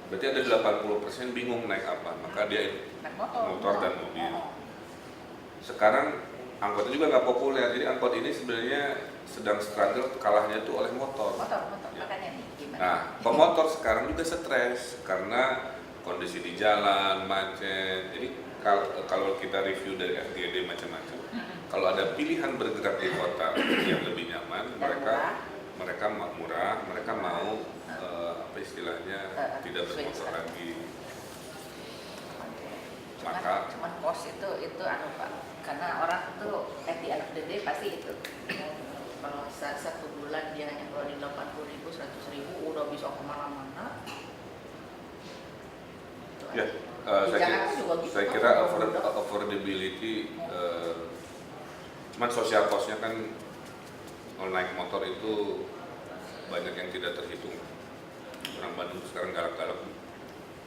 [SPEAKER 1] Berarti ada 80% bingung naik apa, maka dia
[SPEAKER 2] naik motor
[SPEAKER 1] dan mobil. Sekarang angkotnya juga nggak populer. Jadi angkot ini sebenarnya sedang struggle kalahnya itu oleh motor.
[SPEAKER 2] Motor,
[SPEAKER 1] Ya.
[SPEAKER 2] makanya nih gimana?
[SPEAKER 1] Nah, pemotor sekarang juga stres karena kondisi di jalan macet. Jadi kalau kita review dari FGD macam-macam, kalau ada pilihan bergerak di kota yang lebih nyaman, mereka murah, mereka mau apa istilahnya tidak bermotor lagi.
[SPEAKER 2] Cuman kos itu anu Pak, karena orang tuh at the end of the day pasti itu. Kalau satu bulan dia hanya keluarin 80.000, 100.000 udah bisa kemana-mana.
[SPEAKER 1] Ya,
[SPEAKER 2] Di Jakarta juga gitu.
[SPEAKER 1] saya kira affordability, cuman social cost-nya kan kalau naik motor itu banyak yang tidak terhitung. Orang Bandung sekarang galak-galak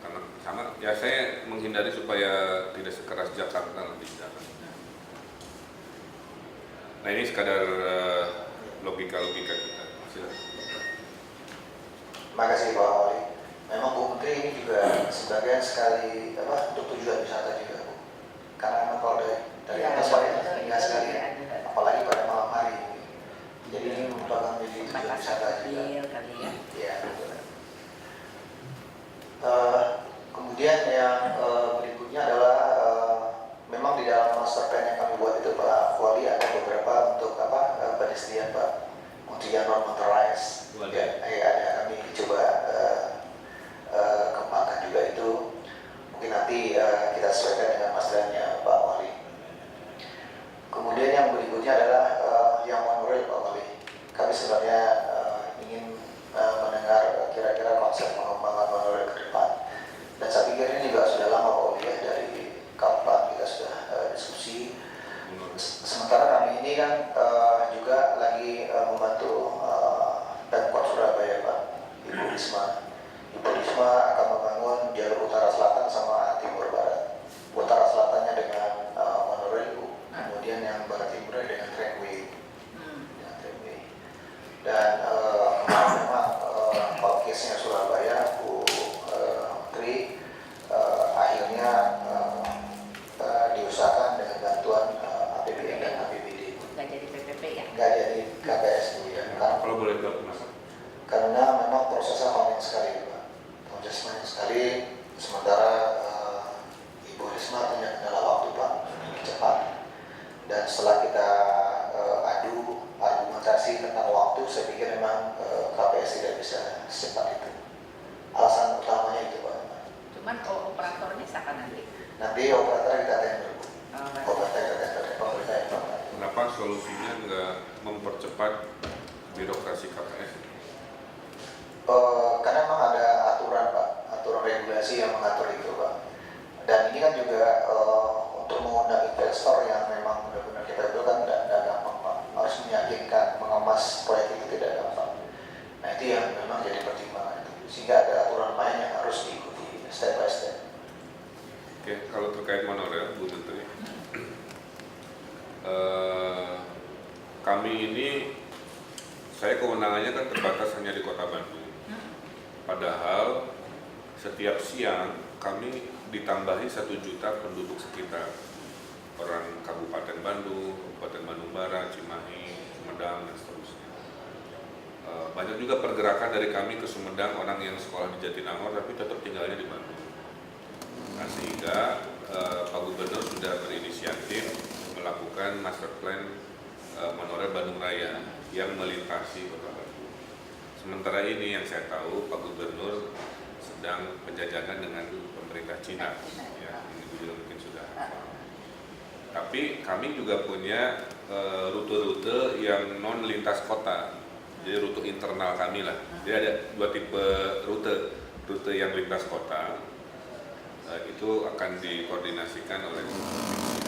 [SPEAKER 1] karena sama. Ya saya menghindari supaya tidak sekeras Jakarta nanti di jalan. Nah ini sekadar logika-logika kita. Silakan.
[SPEAKER 5] Terima kasih Pak Wali. Memang Bu Menteri ini juga sebagian sekali untuk tujuan wisata juga Bu. Karena memang kalau dari atas Pak ya, ingat sekali, apalagi pada malam hari. Jadi ini merupakan menjadi tujuan wisata juga.
[SPEAKER 2] Kali ya.
[SPEAKER 5] Iya. Kemudian yang berikutnya adalah memang di dalam master plan yang kami buat itu Pak Wali ada beberapa untuk pedestrian Pak, untuk yang non motorized. Ya, ada kami coba kembangkan juga itu. Mungkin nanti kita sesuaikan dengan masternya Pak Wali. Kemudian yang berikutnya adalah yang monorail Pak Wali. Kami sebenarnya ingin mendengar kira-kira konsep pengembangan monorail ke depan. Dan saya pikir ini juga sudah lama Pak Wali ya, dari kapan kita sudah diskusi. Sementara kami ini kan juga lagi membantu Pemkot Surabaya Pak, Ibu Risma. Ibu Risma akan membangun jalur utara selatan sama timur barat. Utara selatannya dengan monorail, kemudian yang barat timurnya dengan tramway. Dan kemarin memang kalau case-nya Surabaya, Bu Menteri akhirnya diusahakan dengan bantuan APBN dan APBD.
[SPEAKER 2] Nggak jadi PPP ya?
[SPEAKER 5] Nggak jadi KPS Bu ya.
[SPEAKER 1] Kalau boleh tahu Mas.
[SPEAKER 5] Karena memang prosesnya panjang sekali Pak. Proses panjang sekali, sementara Ibu Risma punya kendala waktu Pak, ingin cepat. Dan setelah kita adu argumentasi tentang waktu, saya pikir memang KPS tidak bisa secepat itu. Alasan utamanya itu Pak.
[SPEAKER 2] Cuman operatornya siapa nanti?
[SPEAKER 5] Nanti operator kita tender Bu.
[SPEAKER 2] Oh,
[SPEAKER 5] Operator kita tender, pemerintah yang Pak.
[SPEAKER 1] Kenapa solusinya nggak mempercepat birokrasi KPS?
[SPEAKER 5] Karena memang ada aturan Pak, aturan regulasi yang mengatur itu Pak. Dan ini kan juga untuk mengundang investor yang memang benar-benar kita itu kan tidak gampang Pak. Harus meyakinkan, mengemas proyek itu tidak gampang. Nah itu yang memang jadi pertimbangan itu. Sehingga ada aturan main yang harus diikuti step by step.
[SPEAKER 1] Oke, kalau terkait monorail, Bu Menteri, kami ini, saya kewenangannya kan terbatas hanya di Kota Bandung. Padahal setiap siang kami ditambahi 1 juta penduduk sekitar, orang Kabupaten Bandung, Kabupaten Bandung Barat, Cimahi, Sumedang, dan seterusnya. Banyak juga pergerakan dari kami ke Sumedang, orang yang sekolah di Jatinangor tapi tetap tinggalnya di Bandung. Nah, sehingga Pak Gubernur sudah berinisiatif melakukan master plan monorail Bandung Raya yang melintasi Kota Bandung. Sementara ini yang saya tahu Pak Gubernur sedang penjajakan dengan pemerintah Cina, ya, ini juga mungkin sudah hafal. Tapi kami juga punya rute-rute yang non lintas kota, jadi rute internal kami lah. Jadi ada 2 tipe rute yang lintas kota. Itu akan dikoordinasikan oleh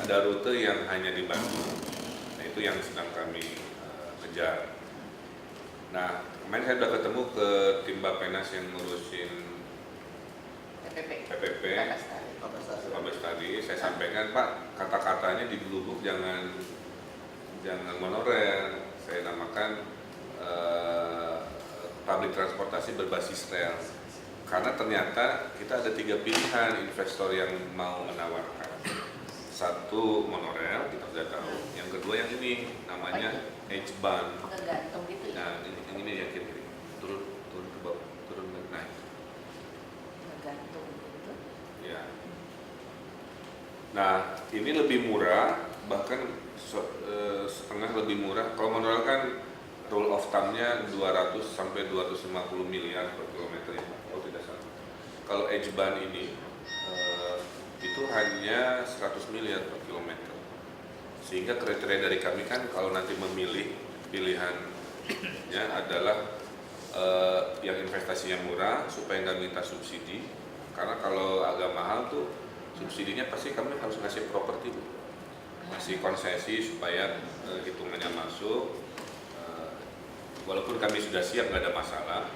[SPEAKER 1] ada rute yang hanya di Bandung, nah itu yang sedang kami kejar. Nah kemarin saya sudah ketemu ke tim Bapenas yang ngurusin PPP, Mabes tadi, saya sampaikan Pak, kata-katanya di Blue jangan monorail, saya namakan public transportasi berbasis rel. Karena ternyata kita ada 3 pilihan investor yang mau menawarkan. 1 monorail, kita sudah tahu. Yang kedua yang ini namanya H-Bahn.
[SPEAKER 2] Ngegantung gitu ya.
[SPEAKER 1] Nah, yang ini yang kiri turun ke bawah, turun naik.
[SPEAKER 2] Ngegantung gitu.
[SPEAKER 1] Ya. Nah, ini lebih murah, bahkan setengah lebih murah. Kalau monorail kan rule of thumb-nya 200 sampai 250 miliar per kilometer ya, kalau tidak salah. Kalau H-Bahn ini itu hanya 100 miliar per kilometer. Sehingga kriteria dari kami kan kalau nanti memilih, pilihannya adalah yang investasinya murah supaya nggak minta subsidi. Karena kalau agak mahal tuh subsidinya pasti kami harus ngasih properti, ngasih konsesi supaya hitungannya masuk. Walaupun kami sudah siap, nggak ada masalah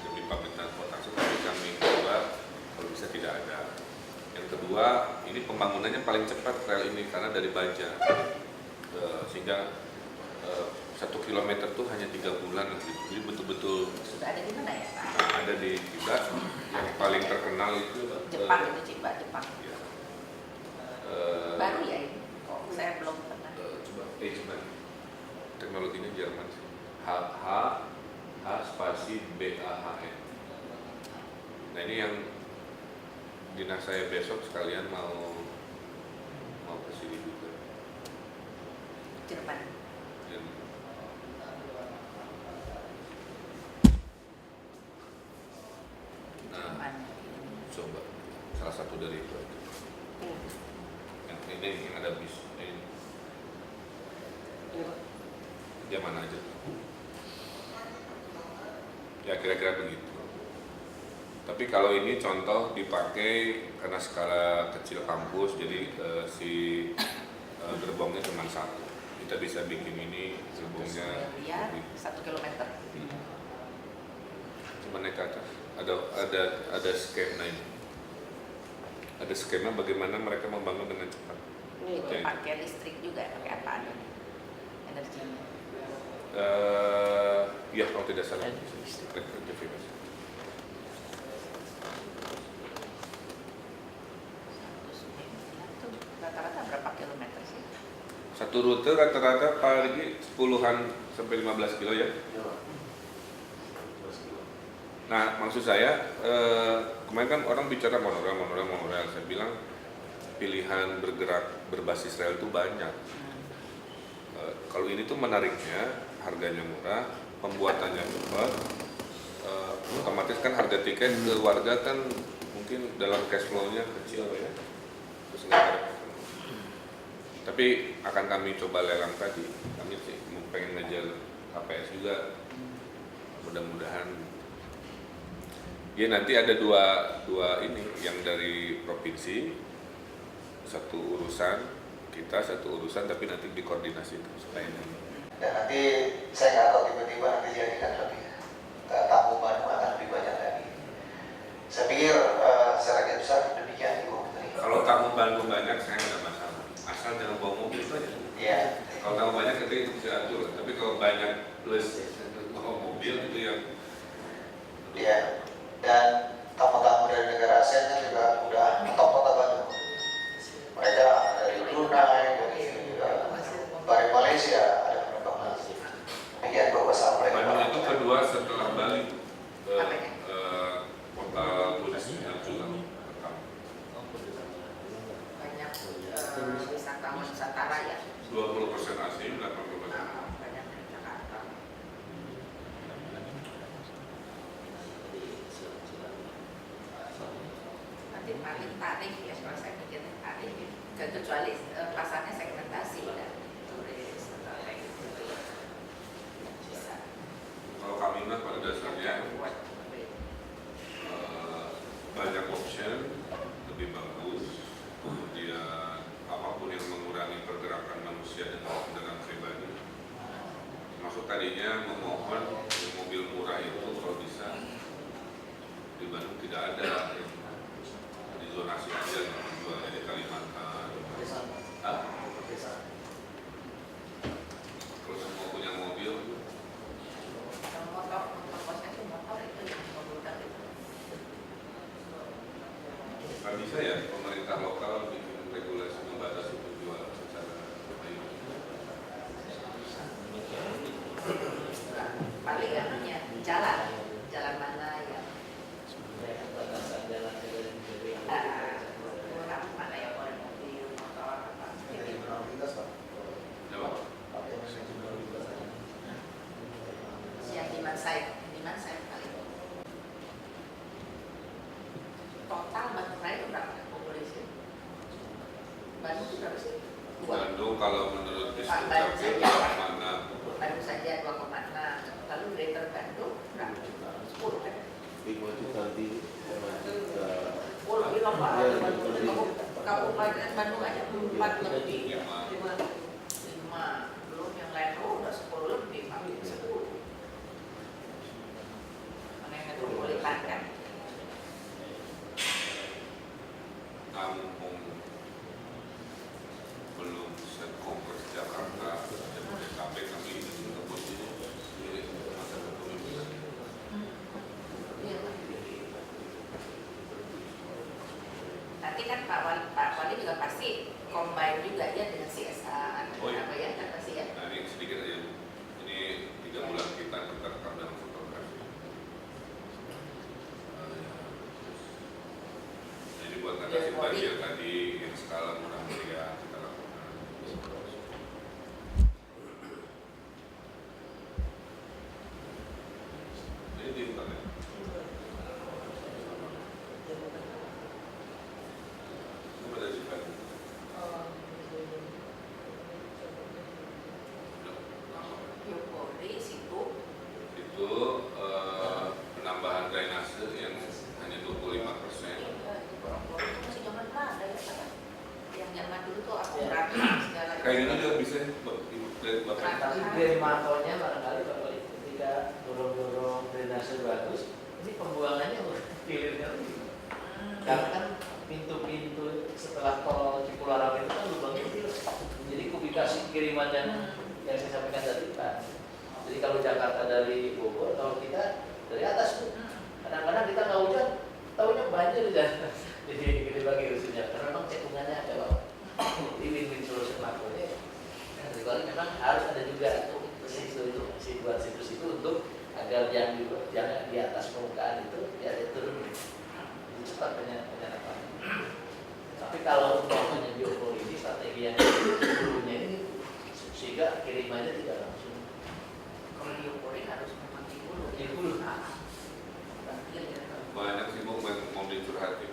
[SPEAKER 1] demi public transportasi, tapi kami coba kalau bisa tidak ada. Yang kedua, ini pembangunannya paling cepat rel ini karena dari Baja, sehingga 1 kilometer tuh hanya 3 bulan gitu. Jadi betul-betul
[SPEAKER 2] Sudah ada di mana ya Pak?
[SPEAKER 1] ada di kita yang paling terkenal itu
[SPEAKER 2] Jepang itu Cimba, Jepang.
[SPEAKER 1] Ya.
[SPEAKER 2] Baru ya ini? Kok saya belum pernah.
[SPEAKER 1] Coba H-Bahn. Teknologinya Jerman sih. H spasi BAHN. Nah ini yang dinas saya besok sekalian mau ke sini juga.
[SPEAKER 2] Jerman.
[SPEAKER 1] Dan, nah,
[SPEAKER 2] Jerman.
[SPEAKER 1] coba salah satu dari itu aja. Yang ini yang ada bis. Ini. Dia mana aja? Ya kira-kira begitu. Tapi kalau ini contoh dipakai karena skala kecil kampus, jadi si gerbongnya cuma satu. Kita bisa bikin ini gerbongnya
[SPEAKER 2] Ya, 1 kilometer.
[SPEAKER 1] cuma naik ke atas. Ada skema ini. Ada skema bagaimana mereka membangun dengan cepat.
[SPEAKER 2] Itu
[SPEAKER 1] Oke.
[SPEAKER 2] pakai listrik juga, pakai apa energinya?
[SPEAKER 1] Ya kalau tidak salah elektrifikasi.
[SPEAKER 2] Rata-rata berapa kilometer sih?
[SPEAKER 1] Satu rute rata-rata pagi 10-an sampai 15 kilo ya. Nah maksud saya kemarin kan orang bicara monorail. Saya bilang pilihan bergerak berbasis rel itu banyak. Kalau ini tuh menariknya harganya murah, pembuatannya cepat, otomatis kan harga tiket ke warga kan mungkin dalam cash flow-nya kecil ya. Terus nggak ada. Tapi akan kami coba lelang tadi. Kami sih pengen ngejar KPS juga. Mudah-mudahan. Ya nanti ada dua ini yang dari provinsi, satu urusan kita, satu urusan tapi nanti dikoordinasi supaya ini.
[SPEAKER 5] Dan nanti saya nggak tahu tiba-tiba nanti jadikan lebih tamu Bandung akan lebih banyak lagi. Saya pikir secara garis besar demikian Ibu Menteri.
[SPEAKER 1] Kalau tamu Bandung banyak saya nggak ada masalah, asal jangan bawa mobil itu aja.
[SPEAKER 5] Iya.
[SPEAKER 1] Kalau tamu banyak nanti bisa atur, tapi kalau banyak plus bawa mobil itu yang
[SPEAKER 5] Iya. Dan tamu-tamu dari negara ASEAN kan juga udah top kota Bandung. Mereka dari Brunei, dari Bali Malaysia ada penerbangan. Demikian Bapak sampaikan.
[SPEAKER 1] Bandung itu kedua setelah Bali
[SPEAKER 2] Apanya?
[SPEAKER 1] kota turisnya juga pertama.
[SPEAKER 2] Banyak wisatawan Nusantara ya.
[SPEAKER 1] 20% asing, 80%.
[SPEAKER 2] Banyak dari Jakarta. Nanti paling tarif ya, kalau saya pikirnya tarif kecuali pasarnya segmentasi dan turis atau kayak gitu ya. Bisa
[SPEAKER 1] Kalau kami mah pada dasarnya
[SPEAKER 2] buat
[SPEAKER 1] banyak option, lebih bagus, kemudian apapun yang mengurangi pergerakan manusia dengan kendaraan pribadi. Maksud tadinya memohon mobil murah itu kalau bisa di Bandung tidak ada, di zonasi aja dijual di Kalimantan. Hah? Kalau semua punya mobil,
[SPEAKER 2] motor kosnya itu motor itu yang memudar itu.
[SPEAKER 1] nggak bisa ya pemerintah lokal bikin regulasi membatasi penjualan secara baik.
[SPEAKER 2] site, minimal site kali. Total Bandung Raya itu berapa populasi? Bandung itu berapa sih?
[SPEAKER 1] Bandung kalau menurut
[SPEAKER 2] Pak,
[SPEAKER 1] Distrik
[SPEAKER 2] Bandung
[SPEAKER 1] Capil
[SPEAKER 2] saja.
[SPEAKER 1] 2,6.
[SPEAKER 2] Bandung saja 2,6. Lalu Greater Bandung berapa? 10 kan?
[SPEAKER 6] 5 juta di 5 juta.
[SPEAKER 2] 10 lebih lomba. Kabupaten Bandung aja 4 lebih. 5. Belum yang lain udah 10 lebih, hampir 10. Mana yang metropolitan kan?
[SPEAKER 1] Kampung belum sekompleks Jakarta, Jabodetabek kami menyebut ini di masa kepemimpinan.
[SPEAKER 2] Iya, Pak. Nanti kan Pak Wali juga pasti combine juga ya dengan CSA
[SPEAKER 1] Oh, iya.
[SPEAKER 2] apa ya kan pasti ya.
[SPEAKER 1] Nah ini sedikit aja, ini 3 bulan kita rekam dalam fotografi. Jadi buat atasi banjir tadi yang skala murah meriah kita lakukan. Ini di internet. Coba dari sini.
[SPEAKER 2] Yopori situ
[SPEAKER 1] Itu penambahan drainase yang hanya 25%.
[SPEAKER 2] masih zaman Belanda ya Pak. Yang zaman dulu tuh aku rapi segala.
[SPEAKER 1] Kayak gini juga bisa Ibu dari Bapak.
[SPEAKER 3] Tapi dari makronya barangkali Pak Wali ketika dorong-dorong drainase bagus, ini pembuangannya hilirnya lebih. Karena kan pintu-pintu setelah tol Cipularang itu kan lubangnya kecil. Jadi kubikasi kiriman yang saya sampaikan tadi Pak. Jadi kalau Jakarta dari Bogor, kalau kita dari atas tuh, kadang-kadang kita nggak hujan, tahunya banjir ya. Jadi gede bagi rusuhnya. Karena memang cekungannya ada Pak. Jadi win-win solution makronya. Dari Bali memang harus ada juga situs itu untuk agar yang di atas permukaan itu ya turun cepat penyerapan. Tapi kalau umpamanya biopoli ini strategi yang dulunya ini sehingga kirimannya tidak langsung.
[SPEAKER 2] Kalau di Yopori harus memang di hulu.
[SPEAKER 3] Di hulu.
[SPEAKER 2] Banjir ya.
[SPEAKER 1] Banyak sih mau dicurhatin.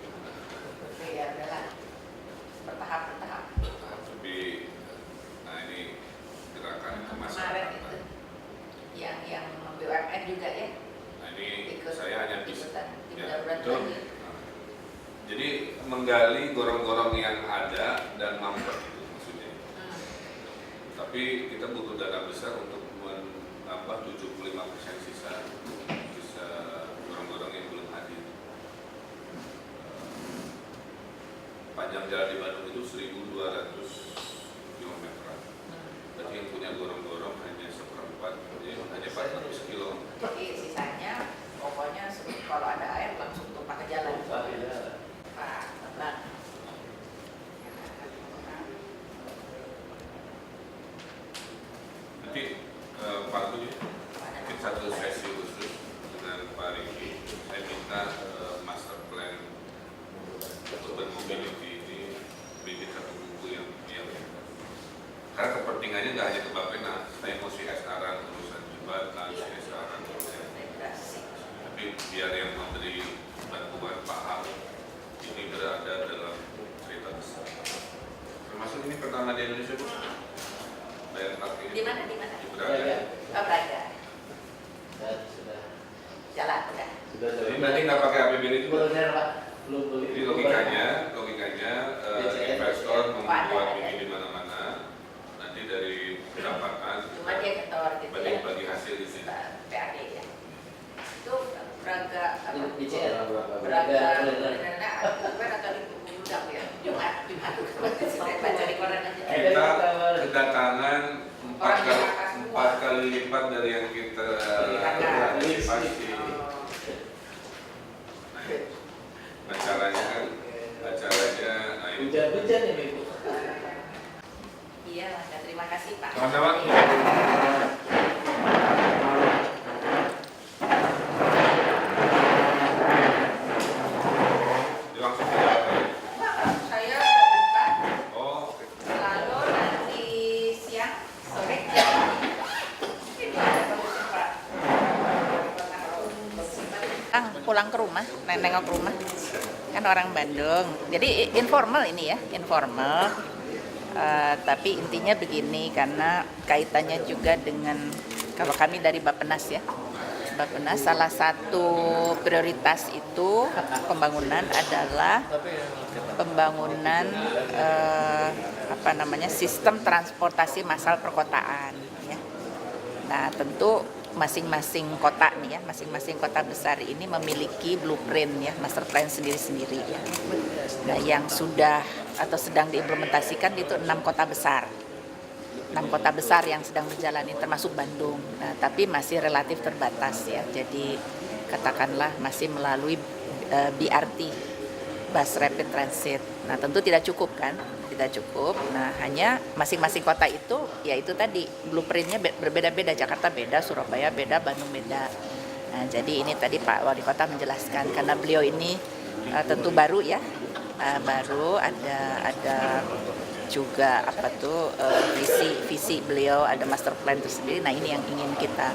[SPEAKER 2] Oke ya adalah bertahap.
[SPEAKER 1] Tapi nah ini gerakan ke
[SPEAKER 2] Kemarin
[SPEAKER 1] masyarakat.
[SPEAKER 2] itu yang BUMN juga ya.
[SPEAKER 1] Nah ini
[SPEAKER 2] Ikut
[SPEAKER 1] saya hanya bisa.
[SPEAKER 2] ikutan tim
[SPEAKER 1] Ya,
[SPEAKER 2] darurat
[SPEAKER 1] betul.
[SPEAKER 2] banjir.
[SPEAKER 1] Nah, jadi menggali gorong-gorong yang ada dan mampet itu maksudnya. Tapi kita butuh dana besar untuk menambah 75% sisa gorong-gorong yang belum hadir. Panjang jalan di Bandung itu 1.200 km. Berarti yang punya gorong-gorong hanya seperempat, jadi hanya 400 km.
[SPEAKER 2] Jadi sisanya pokoknya kalau ada air langsung tumpah ke jalan. Pak Bang.
[SPEAKER 1] Nanti Pak Budi mungkin satu sesi khusus dengan Pak Riki. Saya minta master plan urban mobility ini bikin satu buku yang karena kepentingannya nggak hanya ke Bappenas, saya mau CSR-an urusan jembatan, CSR-an urusan tapi biar yang memberi bantuan paham ini berada dalam cerita besar. Termasuk ini pertama di Indonesia Bu. Bayar parkir.
[SPEAKER 2] Di mana?
[SPEAKER 1] Di
[SPEAKER 3] Ya,
[SPEAKER 1] Braga.
[SPEAKER 3] ya.
[SPEAKER 2] Oh, Braga.
[SPEAKER 3] Dan sudah
[SPEAKER 2] Jalan udah.
[SPEAKER 1] Jadi nanti nggak pakai APBD itu.
[SPEAKER 3] belum Pak, belum beli.
[SPEAKER 1] Jadi logikanya investor membuat ini di mana-mana. Nanti dari berapa
[SPEAKER 2] pulang ke rumah, nengok rumah. Kan orang Bandung. Jadi informal ini ya, informal. Tapi intinya begini, karena kaitannya juga dengan, kalau kami dari Bappenas ya, Bappenas salah satu prioritas itu pembangunan adalah pembangunan sistem transportasi massal perkotaan ya. Nah tentu masing-masing kota nih ya, masing-masing kota besar ini memiliki blueprint ya, master plan sendiri-sendiri ya. Nah yang sudah atau sedang diimplementasikan itu 6 kota besar. 6 kota besar yang sedang berjalan ini termasuk Bandung. Nah, tapi masih relatif terbatas ya. Jadi katakanlah masih melalui BRT, Bus Rapid Transit. Nah, tentu tidak cukup kan? Tidak cukup. Nah, hanya masing-masing kota itu ya itu tadi blueprintnya berbeda-beda. Jakarta beda, Surabaya beda, Bandung beda. Nah, jadi ini tadi Pak Wali Kota menjelaskan karena beliau ini tentu baru ya. Baru ada juga visi beliau, ada master plan tersendiri. Nah ini yang ingin kita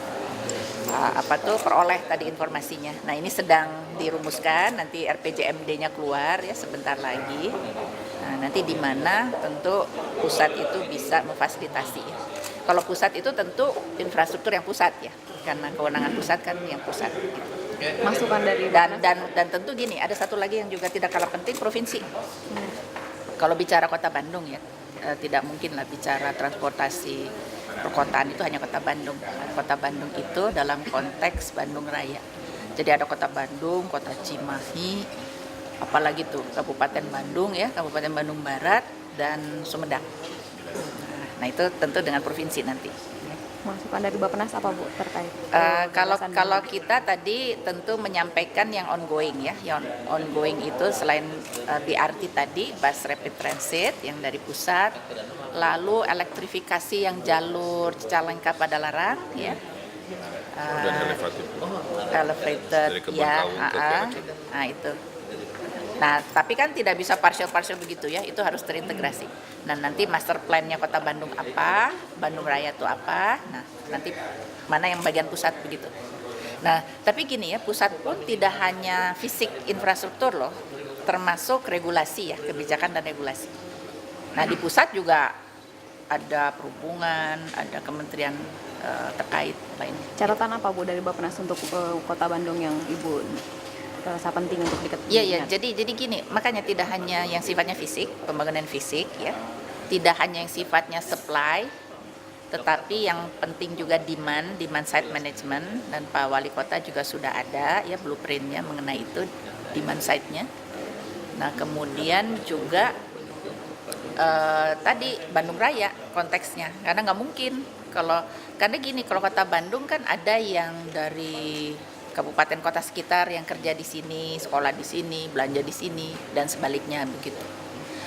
[SPEAKER 2] peroleh tadi informasinya. Nah ini sedang dirumuskan, nanti RPJMD-nya keluar ya sebentar lagi. Nah, nanti di mana tentu pusat itu bisa memfasilitasi. Kalau pusat itu tentu infrastruktur yang pusat ya, karena kewenangan pusat kan yang pusat. Gitu.
[SPEAKER 7] Masukan dari
[SPEAKER 2] dan tentu gini, ada satu lagi yang juga tidak kalah penting, provinsi. Kalau bicara kota Bandung ya, tidak mungkin lah bicara transportasi perkotaan itu hanya kota Bandung. Kota Bandung itu dalam konteks Bandung Raya. Jadi ada kota Bandung, kota Cimahi, apalagi tuh Kabupaten Bandung ya, Kabupaten Bandung Barat dan Sumedang. Nah itu tentu dengan provinsi nanti.
[SPEAKER 7] Masukan dari Bappenas apa Bu terkait?
[SPEAKER 2] Kalau kita tadi tentu menyampaikan yang ongoing ya, yang ongoing itu selain BRT tadi, Bus Rapid Transit yang dari pusat, lalu elektrifikasi yang jalur Cicalengka Padalarang ya,
[SPEAKER 1] Dan
[SPEAKER 2] elevated
[SPEAKER 1] dari Kebon
[SPEAKER 2] ya,
[SPEAKER 1] Kawung ke Kiara.
[SPEAKER 2] nah itu. Nah, tapi kan tidak bisa partial begitu ya, itu harus terintegrasi. Nah, nanti master plan-nya Kota Bandung apa, Bandung Raya itu apa, nah nanti mana yang bagian pusat begitu. Nah, tapi gini ya, pusat pun tidak hanya fisik infrastruktur loh, termasuk regulasi ya, kebijakan dan regulasi. Nah, di pusat juga ada perhubungan, ada kementerian terkait lainnya.
[SPEAKER 7] Catatan apa Bu dari Bappenas untuk Kota Bandung yang Ibu rasa penting untuk diketahui?
[SPEAKER 2] Iya, jadi gini, makanya tidak hanya yang sifatnya fisik, pembangunan fisik ya, tidak hanya yang sifatnya supply, tetapi yang penting juga demand side management, dan Pak Wali Kota juga sudah ada ya blueprintnya mengenai itu, demand side-nya. Nah kemudian juga tadi Bandung Raya konteksnya, karena nggak mungkin karena gini, kalau Kota Bandung kan ada yang dari kabupaten kota sekitar yang kerja di sini, sekolah di sini, belanja di sini, dan sebaliknya begitu.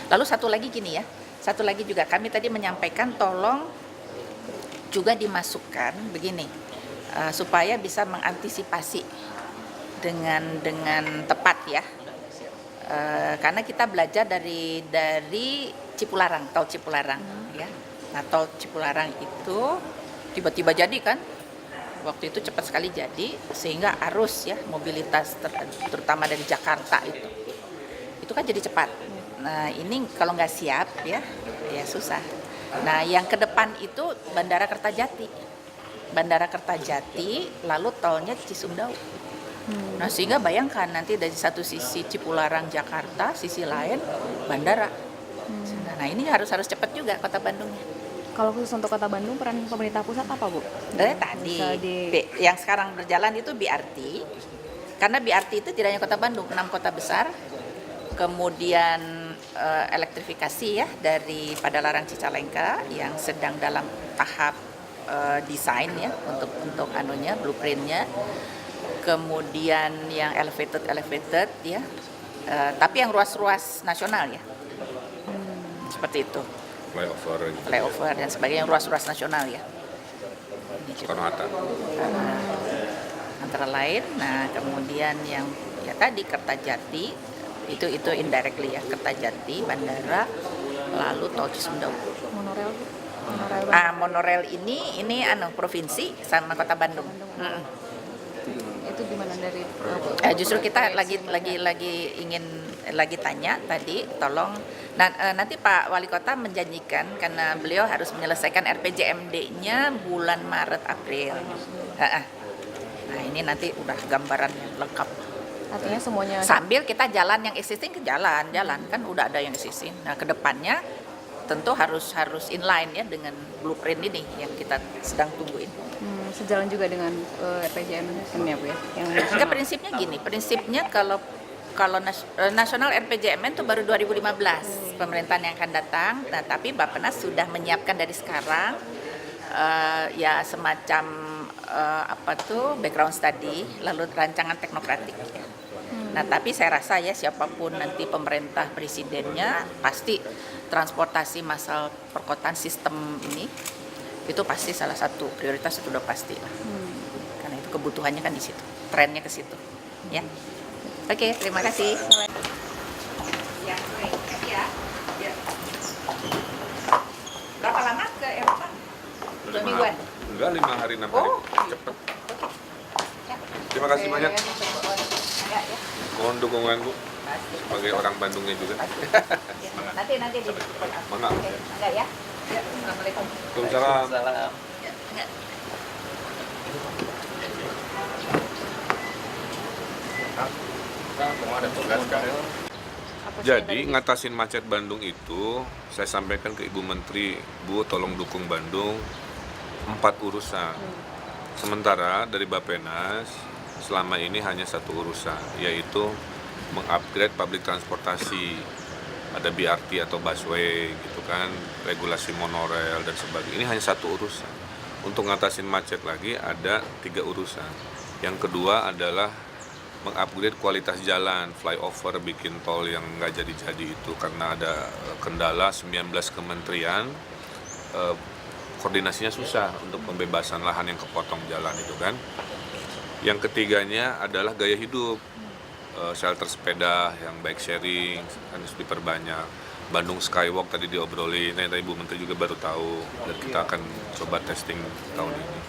[SPEAKER 2] Lalu satu lagi gini ya, satu lagi juga kami tadi menyampaikan tolong juga dimasukkan begini, supaya bisa mengantisipasi dengan tepat ya. Karena kita belajar dari Cipularang, tol Cipularang ya. Nah tol Cipularang itu tiba-tiba jadi kan. Waktu itu cepat sekali jadi, sehingga arus ya mobilitas terutama dari Jakarta itu kan jadi cepat. Nah ini kalau nggak siap ya susah. Nah yang ke depan itu Bandara Kertajati, lalu tolnya Cisumdawu. Nah sehingga bayangkan nanti dari satu sisi Cipularang Jakarta, sisi lain bandara. Nah ini harus cepat juga Kota Bandungnya.
[SPEAKER 7] Kalau khusus untuk Kota Bandung, peran pemerintah pusat apa Bu?
[SPEAKER 2] Tadi yang sekarang berjalan itu BRT, karena BRT itu tidak hanya Kota Bandung, 6 kota besar, kemudian elektrifikasi ya dari Padalarang Cicalengka yang sedang dalam tahap desain ya untuk blueprintnya, kemudian yang elevated ya, tapi yang ruas-ruas nasional ya, seperti itu. Flyover dan sebagainya, ruas-ruas nasional ya.
[SPEAKER 1] Soekarno-Hatta.
[SPEAKER 2] Antara lain, nah kemudian yang ya tadi Kertajati itu indirectly ya, Kertajati, bandara, lalu tol Cisumdawu.
[SPEAKER 7] Monorail.
[SPEAKER 2] Monorail ini provinsi sama Kota Bandung.
[SPEAKER 7] Itu itu gimana dari
[SPEAKER 2] Justru kita lagi tanya tadi, tolong nanti Pak Wali Kota menjanjikan karena beliau harus menyelesaikan RPJMD-nya bulan Maret April. Nah ini nanti udah gambaran yang lengkap.
[SPEAKER 7] artinya semuanya
[SPEAKER 2] Sambil kita jalan yang existing ke jalan kan udah ada yang existing. Nah kedepannya tentu harus inline ya dengan blueprint ini yang kita sedang tungguin.
[SPEAKER 7] sejalan juga dengan RPJM kan ya Bu ya?
[SPEAKER 2] Enggak, prinsipnya gini, prinsipnya kalau nasional RPJMN itu baru 2015 pemerintahan yang akan datang. Nah, tapi Bappenas sudah menyiapkan dari sekarang ya semacam background study lalu rancangan teknokratik. Ya. Nah, tapi saya rasa ya siapapun nanti pemerintah presidennya pasti transportasi massal perkotaan sistem ini itu pasti salah satu prioritas, itu udah pasti lah. Karena itu kebutuhannya kan di situ, trennya ke situ. Ya. Oke, terima kasih. Ya, baik. Ya. Berapa lama ke Eropa? 2 mingguan?
[SPEAKER 1] Enggak, 5 hari 6 hari. Cepet.
[SPEAKER 2] Ya.
[SPEAKER 1] Terima kasih banyak.
[SPEAKER 2] Ya.
[SPEAKER 1] Mohon dukungan Bu
[SPEAKER 2] Pasti.
[SPEAKER 1] sebagai orang Bandungnya juga.
[SPEAKER 2] Ya. Nanti di
[SPEAKER 1] Maaf.
[SPEAKER 2] Oke, enggak ya? Ya, Assalamualaikum.
[SPEAKER 1] Waalaikumsalam.
[SPEAKER 3] Salam.
[SPEAKER 2] Ya, enggak.
[SPEAKER 1] Jadi ngatasin macet Bandung itu saya sampaikan ke Ibu Menteri, Bu tolong dukung Bandung 4 urusan. Sementara dari Bappenas selama ini hanya 1 urusan, yaitu mengupgrade public transportasi. Ada BRT atau busway gitu kan, regulasi monorail dan sebagainya. Ini hanya 1 urusan. Untuk ngatasin macet lagi ada 3 urusan. Yang kedua adalah mengupgrade kualitas jalan, flyover, bikin tol yang nggak jadi-jadi itu karena ada kendala 19 kementerian, koordinasinya susah untuk pembebasan lahan yang kepotong jalan itu kan. Yang ketiganya adalah gaya hidup, shelter sepeda yang bike sharing harus diperbanyak. Bandung Skywalk tadi diobrolin, tadi Ibu Menteri juga baru tahu dan kita akan coba testing tahun ini.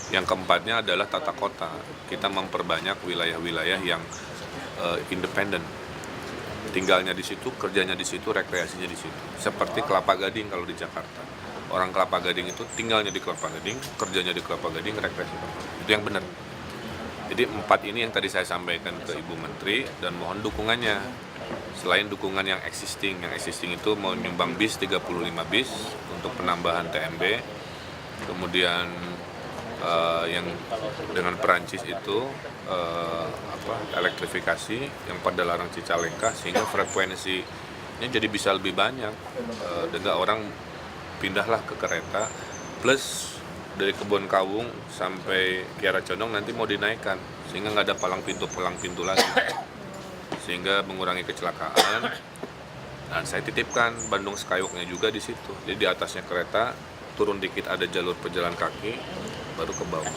[SPEAKER 1] Yang keempatnya adalah tata kota. Kita memperbanyak wilayah-wilayah yang independen. Tinggalnya di situ, kerjanya di situ, rekreasinya di situ. Seperti Kelapa Gading kalau di Jakarta. Orang Kelapa Gading itu tinggalnya di Kelapa Gading, kerjanya di Kelapa Gading, rekreasi. Itu yang benar. Jadi 4 ini yang tadi saya sampaikan ke Ibu Menteri dan mohon dukungannya. Selain dukungan yang existing itu mau nyumbang bis 35 bis untuk penambahan TMB. Kemudian yang dengan Perancis itu elektrifikasi yang pada larang Cicalengka sehingga frekuensinya jadi bisa lebih banyak dan orang pindahlah ke kereta plus dari Kebon Kawung sampai Kiara Condong nanti mau dinaikkan sehingga nggak ada palang pintu lagi sehingga mengurangi kecelakaan. Dan saya titipkan Bandung Skywalk-nya juga di situ, jadi di atasnya kereta turun dikit ada jalur pejalan kaki baru ke bawah.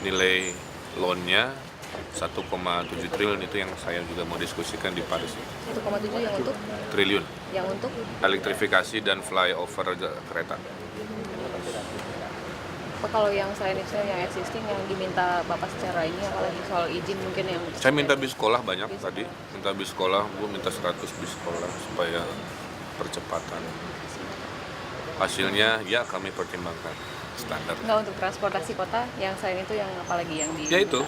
[SPEAKER 1] Nilai loan-nya 1,7 triliun itu yang saya juga mau diskusikan di Paris.
[SPEAKER 7] 1,7 yang untuk
[SPEAKER 1] Triliun.
[SPEAKER 7] yang untuk
[SPEAKER 1] Elektrifikasi dan flyover kereta.
[SPEAKER 7] apa kalau yang selain itu yang existing yang diminta Bapak secara ini apalagi soal izin mungkin yang
[SPEAKER 1] Saya minta bis sekolah banyak tadi. Minta bis sekolah, Bu minta 100 bis sekolah supaya percepatan. Hasilnya ya kami pertimbangkan standar.
[SPEAKER 7] nggak untuk transportasi kota yang selain itu yang apalagi yang di
[SPEAKER 1] Ya itu,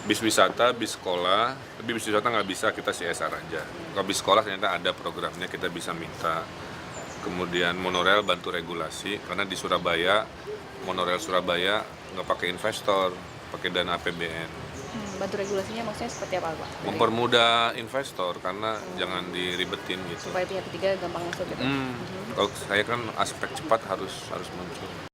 [SPEAKER 1] bis wisata, bis sekolah, tapi bis wisata nggak bisa, kita CSR aja. Kalau bis sekolah ternyata ada programnya, kita bisa minta. Kemudian monorail bantu regulasi, karena di Surabaya, monorail Surabaya nggak pakai investor, pakai dana APBN.
[SPEAKER 7] bantu regulasinya maksudnya seperti apa Pak?
[SPEAKER 1] Mempermudah investor, karena jangan diribetin gitu.
[SPEAKER 7] Supaya pihak ketiga gampang masuk gitu.
[SPEAKER 1] Kalau saya kan aspek cepat harus muncul.